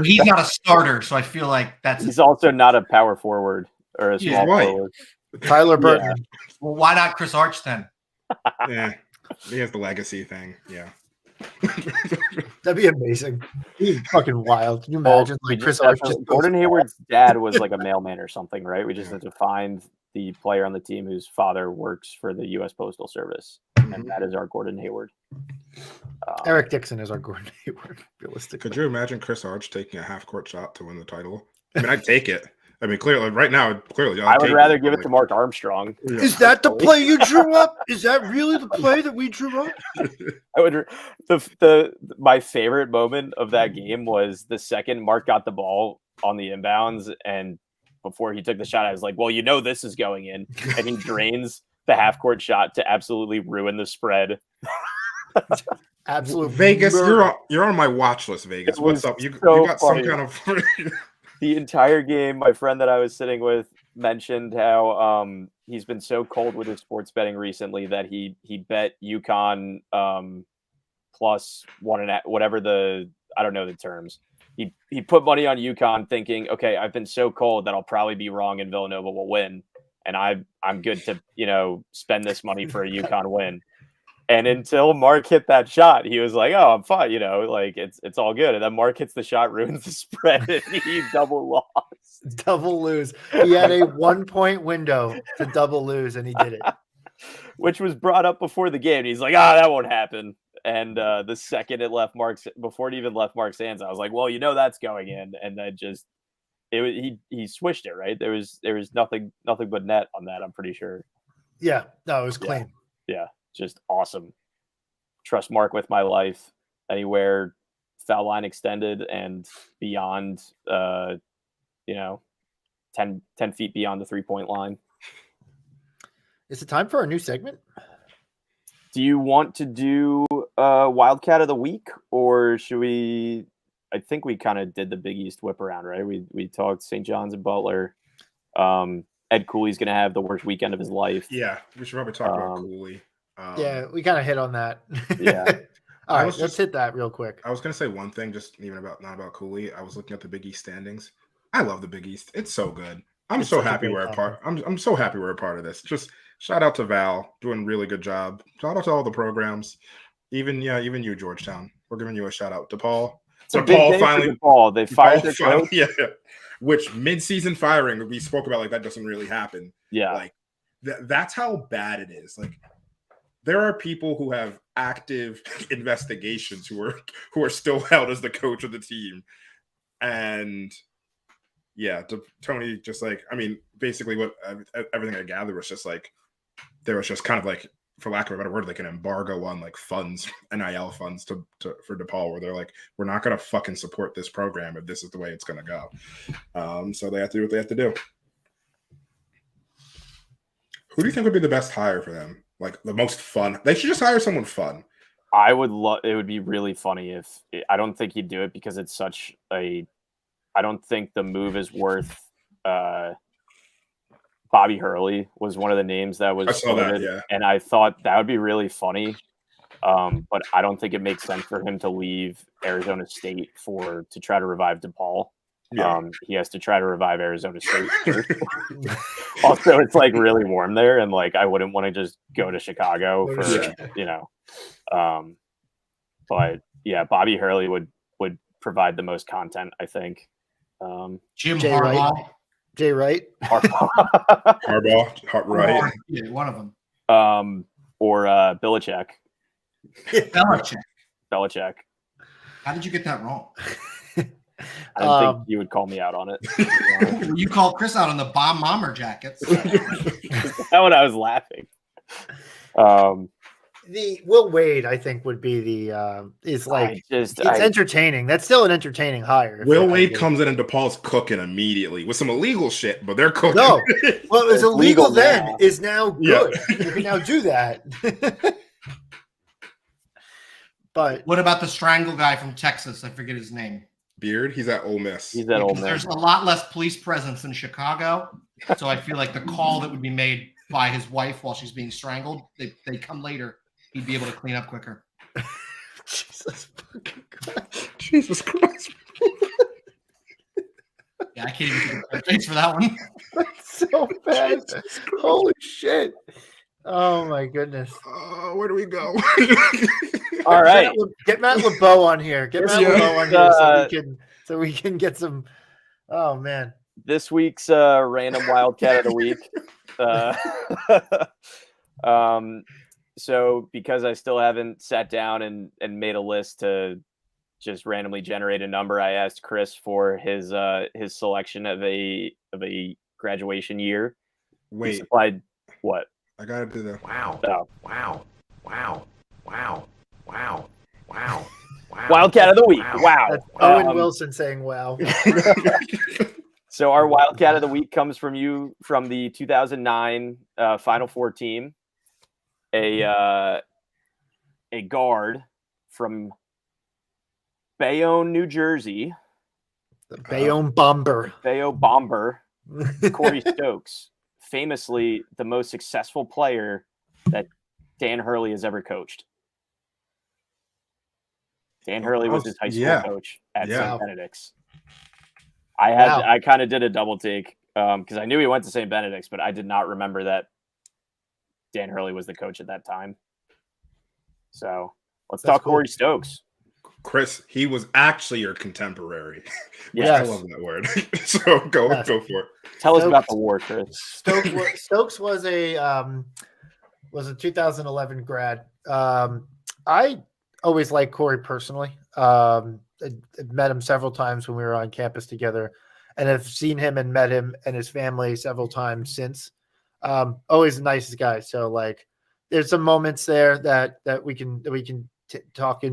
he's not a starter, so I feel like he's also not a power forward or a small forward. Tyler Burton. Yeah. Well, why not Chris Arch then? Yeah, he has the legacy thing. Yeah, that'd be amazing. He's fucking wild. Can you imagine? Like Chris Arch. Gordon Hayward's dad was like a mailman or something, right? We just had to find the player on the team whose father works for the U.S. Postal Service, and that is our Gordon Hayward. Eric Dixon is our Gordon Hayward. Realistically, could you imagine Chris Arch taking a half-court shot to win the title? I mean, I'd take it. I mean, clearly, right now, I would rather give it to Mark Armstrong. Yeah. Is that the play you drew up? Is that really the play that we drew up? I would. My favorite moment of that game was the second Mark got the ball on the inbounds, and before he took the shot, I was like, "Well, you know this is going in," and he drains the half-court shot to absolutely ruin the spread. Absolutely, Vegas. You're on my watch list, Vegas. What's up? You got funny. Some kind of. The entire game, my friend that I was sitting with mentioned how he's been so cold with his sports betting recently that he bet UConn plus 1.5, whatever I don't know the terms. He put money on UConn thinking, okay, I've been so cold that I'll probably be wrong and Villanova will win, and I'm good to spend this money for a UConn win. And until Mark hit that shot, he was like, "Oh, I'm fine, like it's all good." And then Mark hits the shot, ruins the spread, and he double lost. Double lose. He had a 1-point window to double lose, and he did it. Which was brought up before the game. He's like, that won't happen. And the second before it even left Mark's hands, I was like, well, that's going in. And then he swished it, right? There was nothing but net on that, I'm pretty sure. Yeah, no, it was clean. Yeah. Just awesome. Trust Mark with my life. Anywhere foul line extended and beyond, 10 feet beyond the 3-point line. Is it time for our new segment? Do you want to do Wildcat of the Week, or should we? I think we kind of did the Big East whip around, right? We talked St. John's and Butler. Ed Cooley's going to have the worst weekend of his life. Yeah, we should probably talk about Cooley. Yeah, we kind of hit on that. Yeah. All right, let's hit that real quick. I was going to say one thing, just even not about Cooley. I was looking at the Big East standings. I love the Big East. It's so good. I'm so happy we're a part. I'm so happy we're a part of this. Just shout out to Val, doing a really good job. Shout out to all the programs. Even you, Georgetown. We're giving you a shout out. DePaul. DePaul. They fired their coach. Yeah. Which mid-season firing we spoke about, like that doesn't really happen. Yeah. Like that's how bad it is. Like there are people who have active investigations who are still held as the coach of the team. And yeah, Tony just like, I mean, basically what everything I gathered was just like, there was just kind of like, for lack of a better word, like an embargo on like funds, NIL funds for DePaul, where they're like, we're not going to fucking support this program if this is the way it's going to go. So they have to do what they have to do. Who do you think would be the best hire for them? Like the most fun? They should just hire someone fun. I would love. It would be really funny if I don't think he'd do it because it's such a. I don't think the move is worth. Bobby Hurley was one of the names that was I saw that, yeah. And I thought that would be really funny But I don't think it makes sense for him to leave Arizona State to try to revive DePaul. He has to try to revive Arizona State first. Also, it's like really warm there, and like I wouldn't want to just go to Chicago for but yeah, Bobby Hurley would provide the most content, I think. Jim Jay Harbaugh. Wright. Jay Wright. Harbaugh, right? Yeah, one of them. Or Belichick. Belichick. How did you get that wrong? I didn't think you would call me out on it. You called Chris out on the bomb bomber jackets. That's what I was laughing. The Will Wade, I think, would be the it's entertaining. That's still an entertaining hire. Will Wade comes in and DePaul's cooking immediately with some illegal shit, but they're cooking. No, well, it was illegal then. Now. Is now good. Yeah. You can now do that. But what about the strangle guy from Texas? I forget his name. Beard. He's at Ole Miss. There's a lot less police presence in Chicago, so I feel like the call that would be made by his wife while she's being strangled, they come later. He'd be able to clean up quicker. Jesus fucking Christ. Jesus Christ. Yeah, I can't even get a face for that one. That's so bad. Holy shit. Oh my goodness. Where do we go? All right. Get Matt LeBeau on here. Get Matt LeBeau on here so we can get some. Oh man. This week's random Wildcat of the week. So because I still haven't sat down and made a list to just randomly generate a number, I asked Chris for his selection of a graduation year. Wait. He supplied what? I gotta do that. Wow. Oh. Wow. Wow. Wow. Wow. Wow. Wow. Wildcat of the week. Wow. That's Owen Wilson saying wow. So our Wildcat of the week comes from the 2009 Final Four team. A guard from Bayonne, New Jersey. The Bayonne Bomber. Bayonne Bomber. Corey Stokes, famously the most successful player that Dan Hurley has ever coached. Dan Hurley was his high school coach at St. Benedict's. I kind of did a double take because I knew he went to St. Benedict's, but I did not remember that Dan Hurley was the coach at that time. So let's talk Corey Stokes. Chris, he was actually your contemporary. Yes. I love that word. So go for it. Tell us about the war, Chris. Stokes was a 2011 grad. I always liked Corey personally. I met him several times when we were on campus together, and have seen him and met him and his family several times since. Always the nicest guy. So like, there's some moments there that we can talk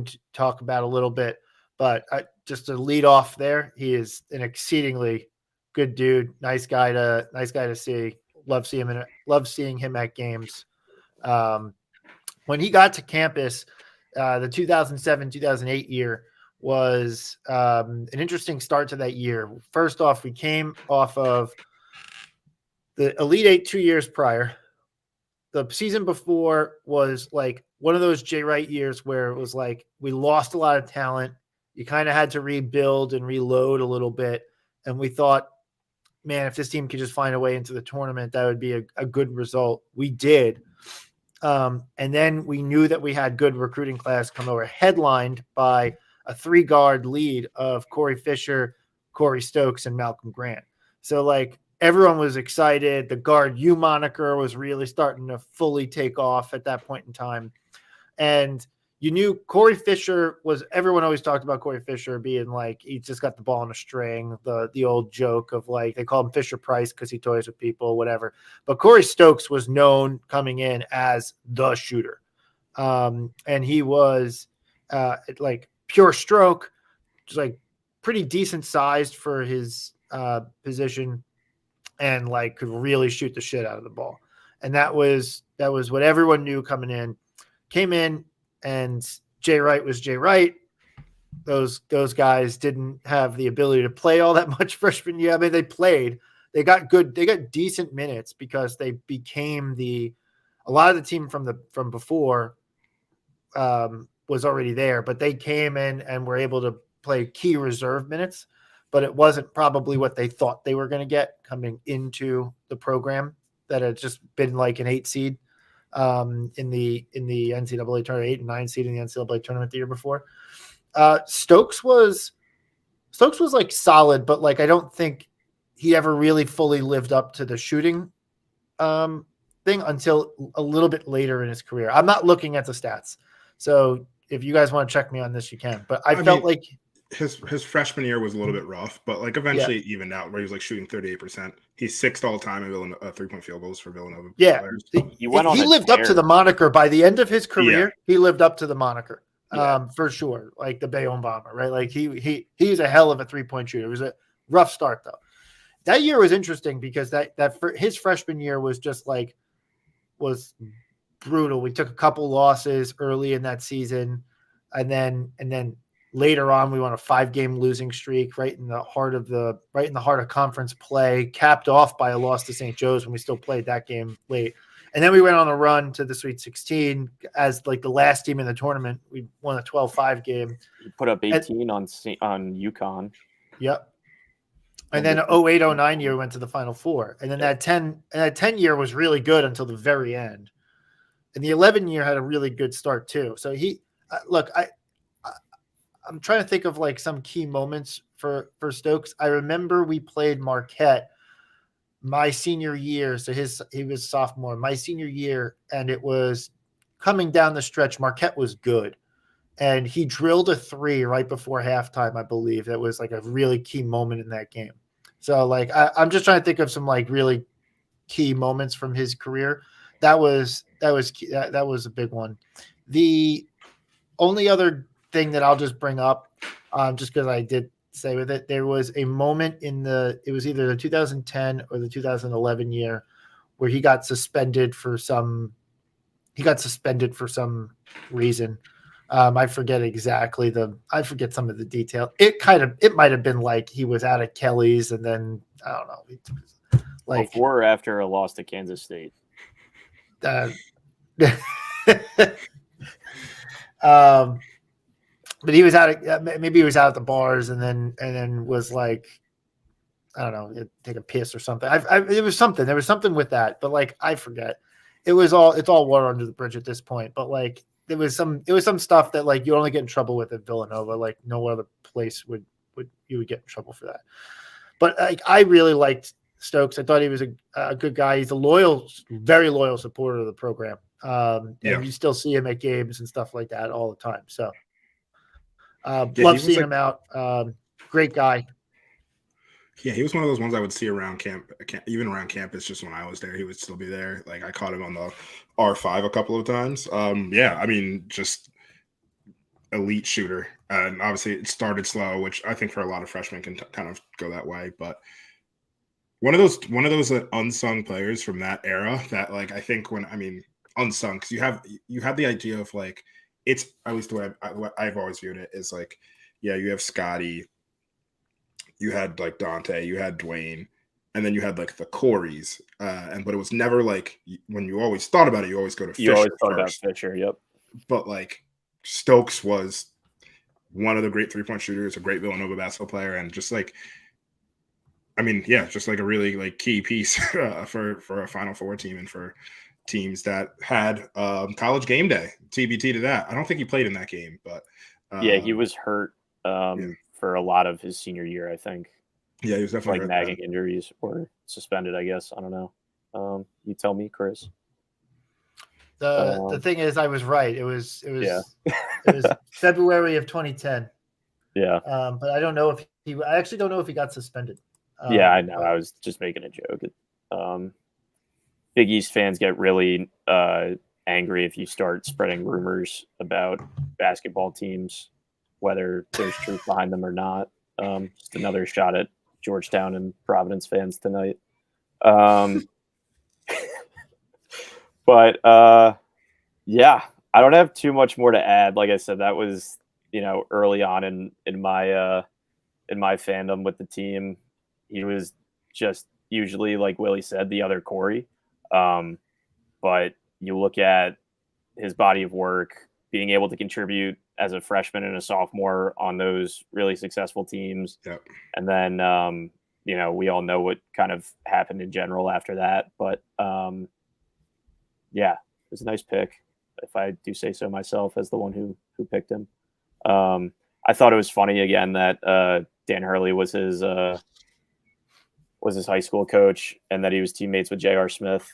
about a little bit, but just to lead off there, he is an exceedingly good dude. Nice guy to see. Love seeing him at games. When he got to campus, the 2007-2008 year was an interesting start to that year. First off, we came off of the Elite Eight 2 years prior. The season before was like one of those Jay Wright years where it was like we lost a lot of talent. You kind of had to rebuild and reload a little bit. And we thought, man, if this team could just find a way into the tournament, that would be a good result. We did. And then we knew that we had good recruiting class come over, headlined by a 3-guard lead of Corey Fisher, Corey Stokes, and Malcolm Grant. So like, everyone was excited. The guard U moniker was really starting to fully take off at that point in time. And you knew Corey Fisher everyone always talked about Corey Fisher being like, he just got the ball on a string, the old joke of like, they call him Fisher Price because he toys with people, whatever. But Corey Stokes was known coming in as the shooter. And he was like pure stroke, just like pretty decent sized for his position, and like could really shoot the shit out of the ball. And that was what everyone knew coming in. Came in, and Jay Wright was Jay Wright. Those guys didn't have the ability to play all that much freshman year. I mean, they played. They got decent minutes because they became a lot of the team from before was already there, but they came in and were able to play key reserve minutes, but it wasn't probably what they thought they were going to get coming into the program that had just been like an 8 seed in the NCAA tournament, 8 and 9 seed in the NCAA tournament the year before. Stokes was like solid, but like I don't think he ever really fully lived up to the shooting thing until a little bit later in his career. I'm not looking at the stats, so if you guys want to check me on this, you can. But I felt like his freshman year was a little bit rough, but like eventually it evened out where he was like shooting 38%. He's 6th all time in Villanova 3-point field goals for Villanova. Yeah, players. He lived up to the moniker by the end of his career. Yeah. He lived up to the moniker. For sure, like the Bayonne Bomber, right? Like he's a hell of a 3-point shooter. It was a rough start though. That year was interesting because that for his freshman year was just like was brutal. We took a couple losses early in that season, and then later on we won a 5-game losing streak right in the heart of conference play, capped off by a loss to St. Joe's when we still played that game late. And then we went on a run to the Sweet 16 as like the last team in the tournament. We won a 12-5 game. You put up 18 on UConn. Yep. And then 08-09 year we went to the Final Four. And then that 10 year was really good until the very end. And the 11 year had a really good start too. So I'm trying to think of like some key moments for Stokes. I remember we played Marquette my senior year. So he was sophomore, my senior year. And it was coming down the stretch. Marquette was good. And he drilled a 3 right before halftime, I believe. That was like a really key moment in that game. So like, I'm just trying to think of some like really key moments from his career. That was a big one. The only other thing that I'll just bring up, just because I did say with it, there was a moment it was either the 2010 or the 2011 year where he got suspended for some reason. I forget some of the detail. It might have been like he was out of Kelly's and then I don't know. Like before or after a loss to Kansas State. But he was maybe he was out at the bars and then was like, I don't know, take a piss or something. It was something. There was something with that, but like I forget. It's all water under the bridge at this point. But like it was some stuff that like you only get in trouble with at Villanova. Like no other place would you would get in trouble for that. But like I really liked Stokes. I thought he was a good guy. He's a very loyal supporter of the program. And you still see him at games and stuff like that all the time. So love seeing him out. Great guy. Yeah, he was one of those ones I would see around even around campus. Just when I was there, he would still be there. Like I caught him on the R5 a couple of times. I mean, just elite shooter. And obviously it started slow, which I think for a lot of freshmen can kind of go that way. But one of those unsung players from that era that like I think unsung, because you have the idea of like it's at least the way I've always viewed it is like, yeah, you have Scotty, you had like Dante, you had Dwayne, and then you had like the Coreys, but it was never like when you always thought about it, you always go to Fisher. You always thought about Fisher, yep. But like Stokes was one of the great 3-point shooters, a great Villanova basketball player, and just like, I mean, yeah, just like a really like key piece for a Final Four team and for teams that had college game day. TBT to that. I don't think he played in that game, but yeah, he was hurt for a lot of his senior year, I think. Yeah, he was definitely like nagging injuries or suspended, I guess. I don't know. You tell me, Chris. The thing is, I was right. It was February of 2010. Yeah. But I don't know if I actually don't know if he got suspended. Yeah, I know. I was just making a joke. Big East fans get really angry if you start spreading rumors about basketball teams, whether there's truth behind them or not. Just another shot at Georgetown and Providence fans tonight. But yeah, I don't have too much more to add. Like I said, that was early on in my fandom with the team. He was just usually, like Willie said, the other Corey. But you look at his body of work, being able to contribute as a freshman and a sophomore on those really successful teams. Yep. And then, we all know what kind of happened in general after that. But yeah, it was a nice pick, if I do say so myself, as the one who picked him. I thought it was funny again that Dan Hurley was his high school coach, and that he was teammates with J.R. Smith.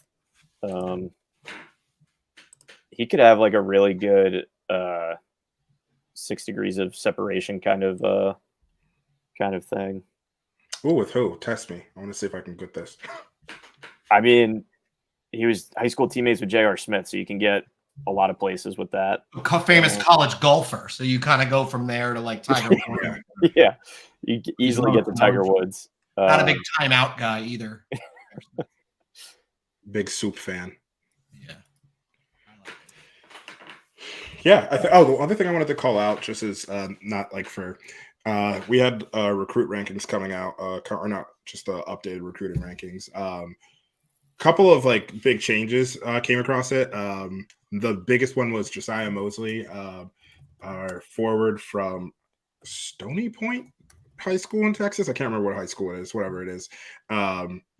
He could have like a really good 6 degrees of separation kind of thing. Ooh, with who? Test me. I want to see if I can get this. I mean, he was high school teammates with J.R. Smith, so you can get a lot of places with that. Famous college golfer, so you kind of go from there to like Tiger Woods. Yeah, you easily get to Tiger Woods. Not a big timeout guy either. Big soup fan. Yeah. Yeah. The other thing I wanted to call out, just is not like for we had recruit rankings coming out, or not just the updated recruiting rankings. Couple of like big changes came across it. The biggest one was Josiah Mosley, our forward from Stony Point High School in Texas. I can't remember what high school it is, whatever it is.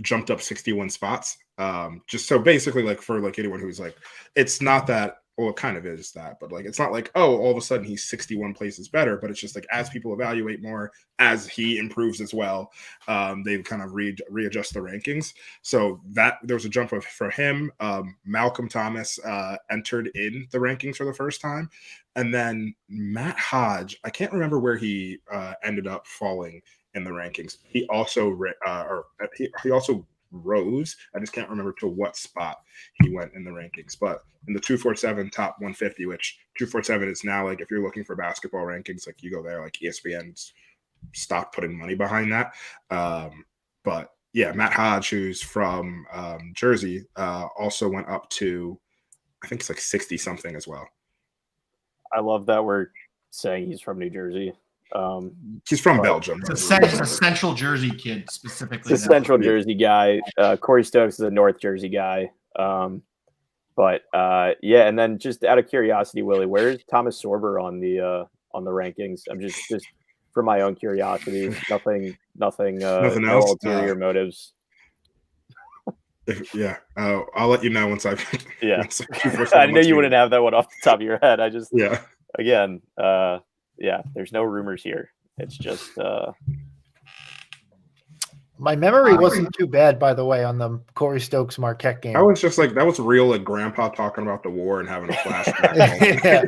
Jumped up 61 spots. Just so basically, like for like anyone who's like, it's not that. Well, it kind of is that, but like it's not like, oh, all of a sudden he's 61 places better, but it's just like as people evaluate more, as he improves as well, they kind of readjust the rankings. So that there was a jump for him. Malcolm Thomas entered in the rankings for the first time, and then Matt Hodge, I can't remember where he ended up falling in the rankings. He also he also rose. I just can't remember to what spot he went in the rankings, but in the 247 top 150, which 247 is now like, if you're looking for basketball rankings, like you go there, like ESPN's stopped putting money behind that. But yeah, Matt Hodge, who's from Jersey, also went up to, I think it's like 60 something as well. I love that we're saying he's from New Jersey. He's from Belgium. It's a Central Jersey kid specifically. It's a Central Jersey guy. Corey Stokes is a North Jersey guy. But yeah, and then just out of curiosity, Willie, where's Thomas Sorber on the rankings? I'm just for my own curiosity. Nothing else. No ulterior motives. Yeah, I'll let you know once I've. Yeah, I know you wouldn't have that one off the top of your head. I just again. Yeah, there's no rumors here. It's just my memory wasn't too bad, by the way, on the Corey Stokes Marquette game. I was just like, that was real, like grandpa talking about the war and having a flashback. Yeah.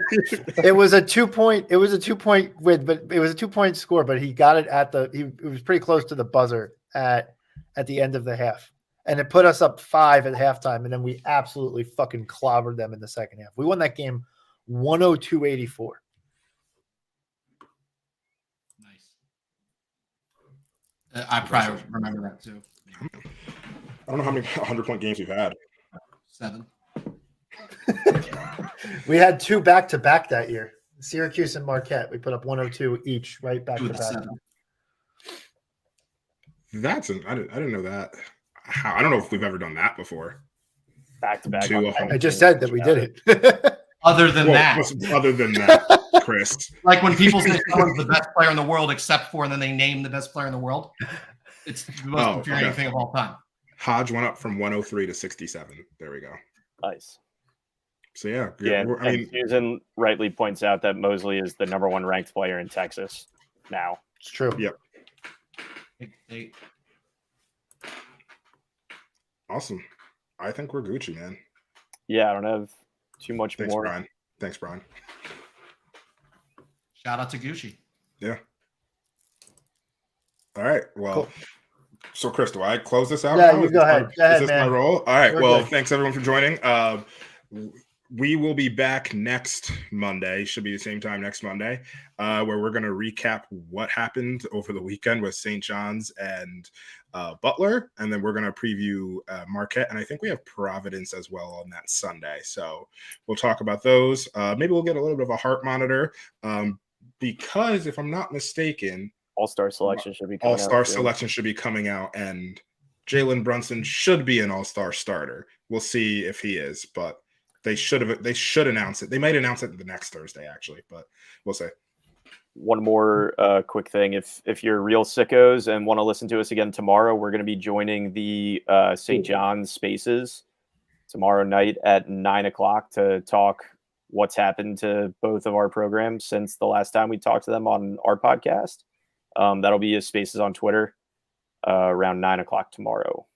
It was a 2-point. It was a 2-point win, but it was a 2-point score. But he got it it was pretty close to the buzzer at the end of the half, and it put us up 5 at halftime, and then we absolutely fucking clobbered them in the second half. We won that game 102-84. I probably remember that too. I don't know how many 100-point games we've had. 7. We had 2 back-to-back that year. Syracuse and Marquette. We put up 102 each, right back to back. I didn't know that. I don't know if we've ever done that before. Back to back. I just said that we did it. Other than that, Chris. Like when people say someone's the best player in the world, except for, and then they name the best player in the world. It's the most infuriating thing of all time. Hodge went up from 103 to 67. There we go. Nice. So yeah. I mean, Susan rightly points out that Mosley is the #1 ranked player in Texas now. It's true. Yep. Hey. Awesome. I think we're Gucci, man. Yeah, I don't have too much Thanks, more. Brian. Thanks, Brian. Shout out to Gucci. Yeah. All right. Well, cool. So Chris, do I close this out? Yeah, now? you go ahead. Is this my role? All right. We're good. Thanks everyone for joining. We will be back next Monday. Should be the same time next Monday, where we're going to recap what happened over the weekend with St. John's and Butler, and then we're going to preview Marquette, and I think we have Providence as well on that Sunday. So we'll talk about those. Maybe we'll get a little bit of a heart monitor, because if I'm not mistaken, All-Star selection should be coming out, and Jalen Brunson should be an All-Star starter. We'll see if he is, but They should announce it. They might announce it the next Thursday, actually, but we'll see. One more quick thing. If you're real sickos and want to listen to us again tomorrow, we're going to be joining the St. John's Spaces tomorrow night at 9:00 to talk what's happened to both of our programs since the last time we talked to them on our podcast. That'll be his Spaces on Twitter around 9:00 tomorrow.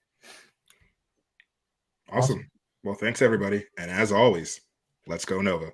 Awesome. Well, thanks everybody. And as always, let's go Nova.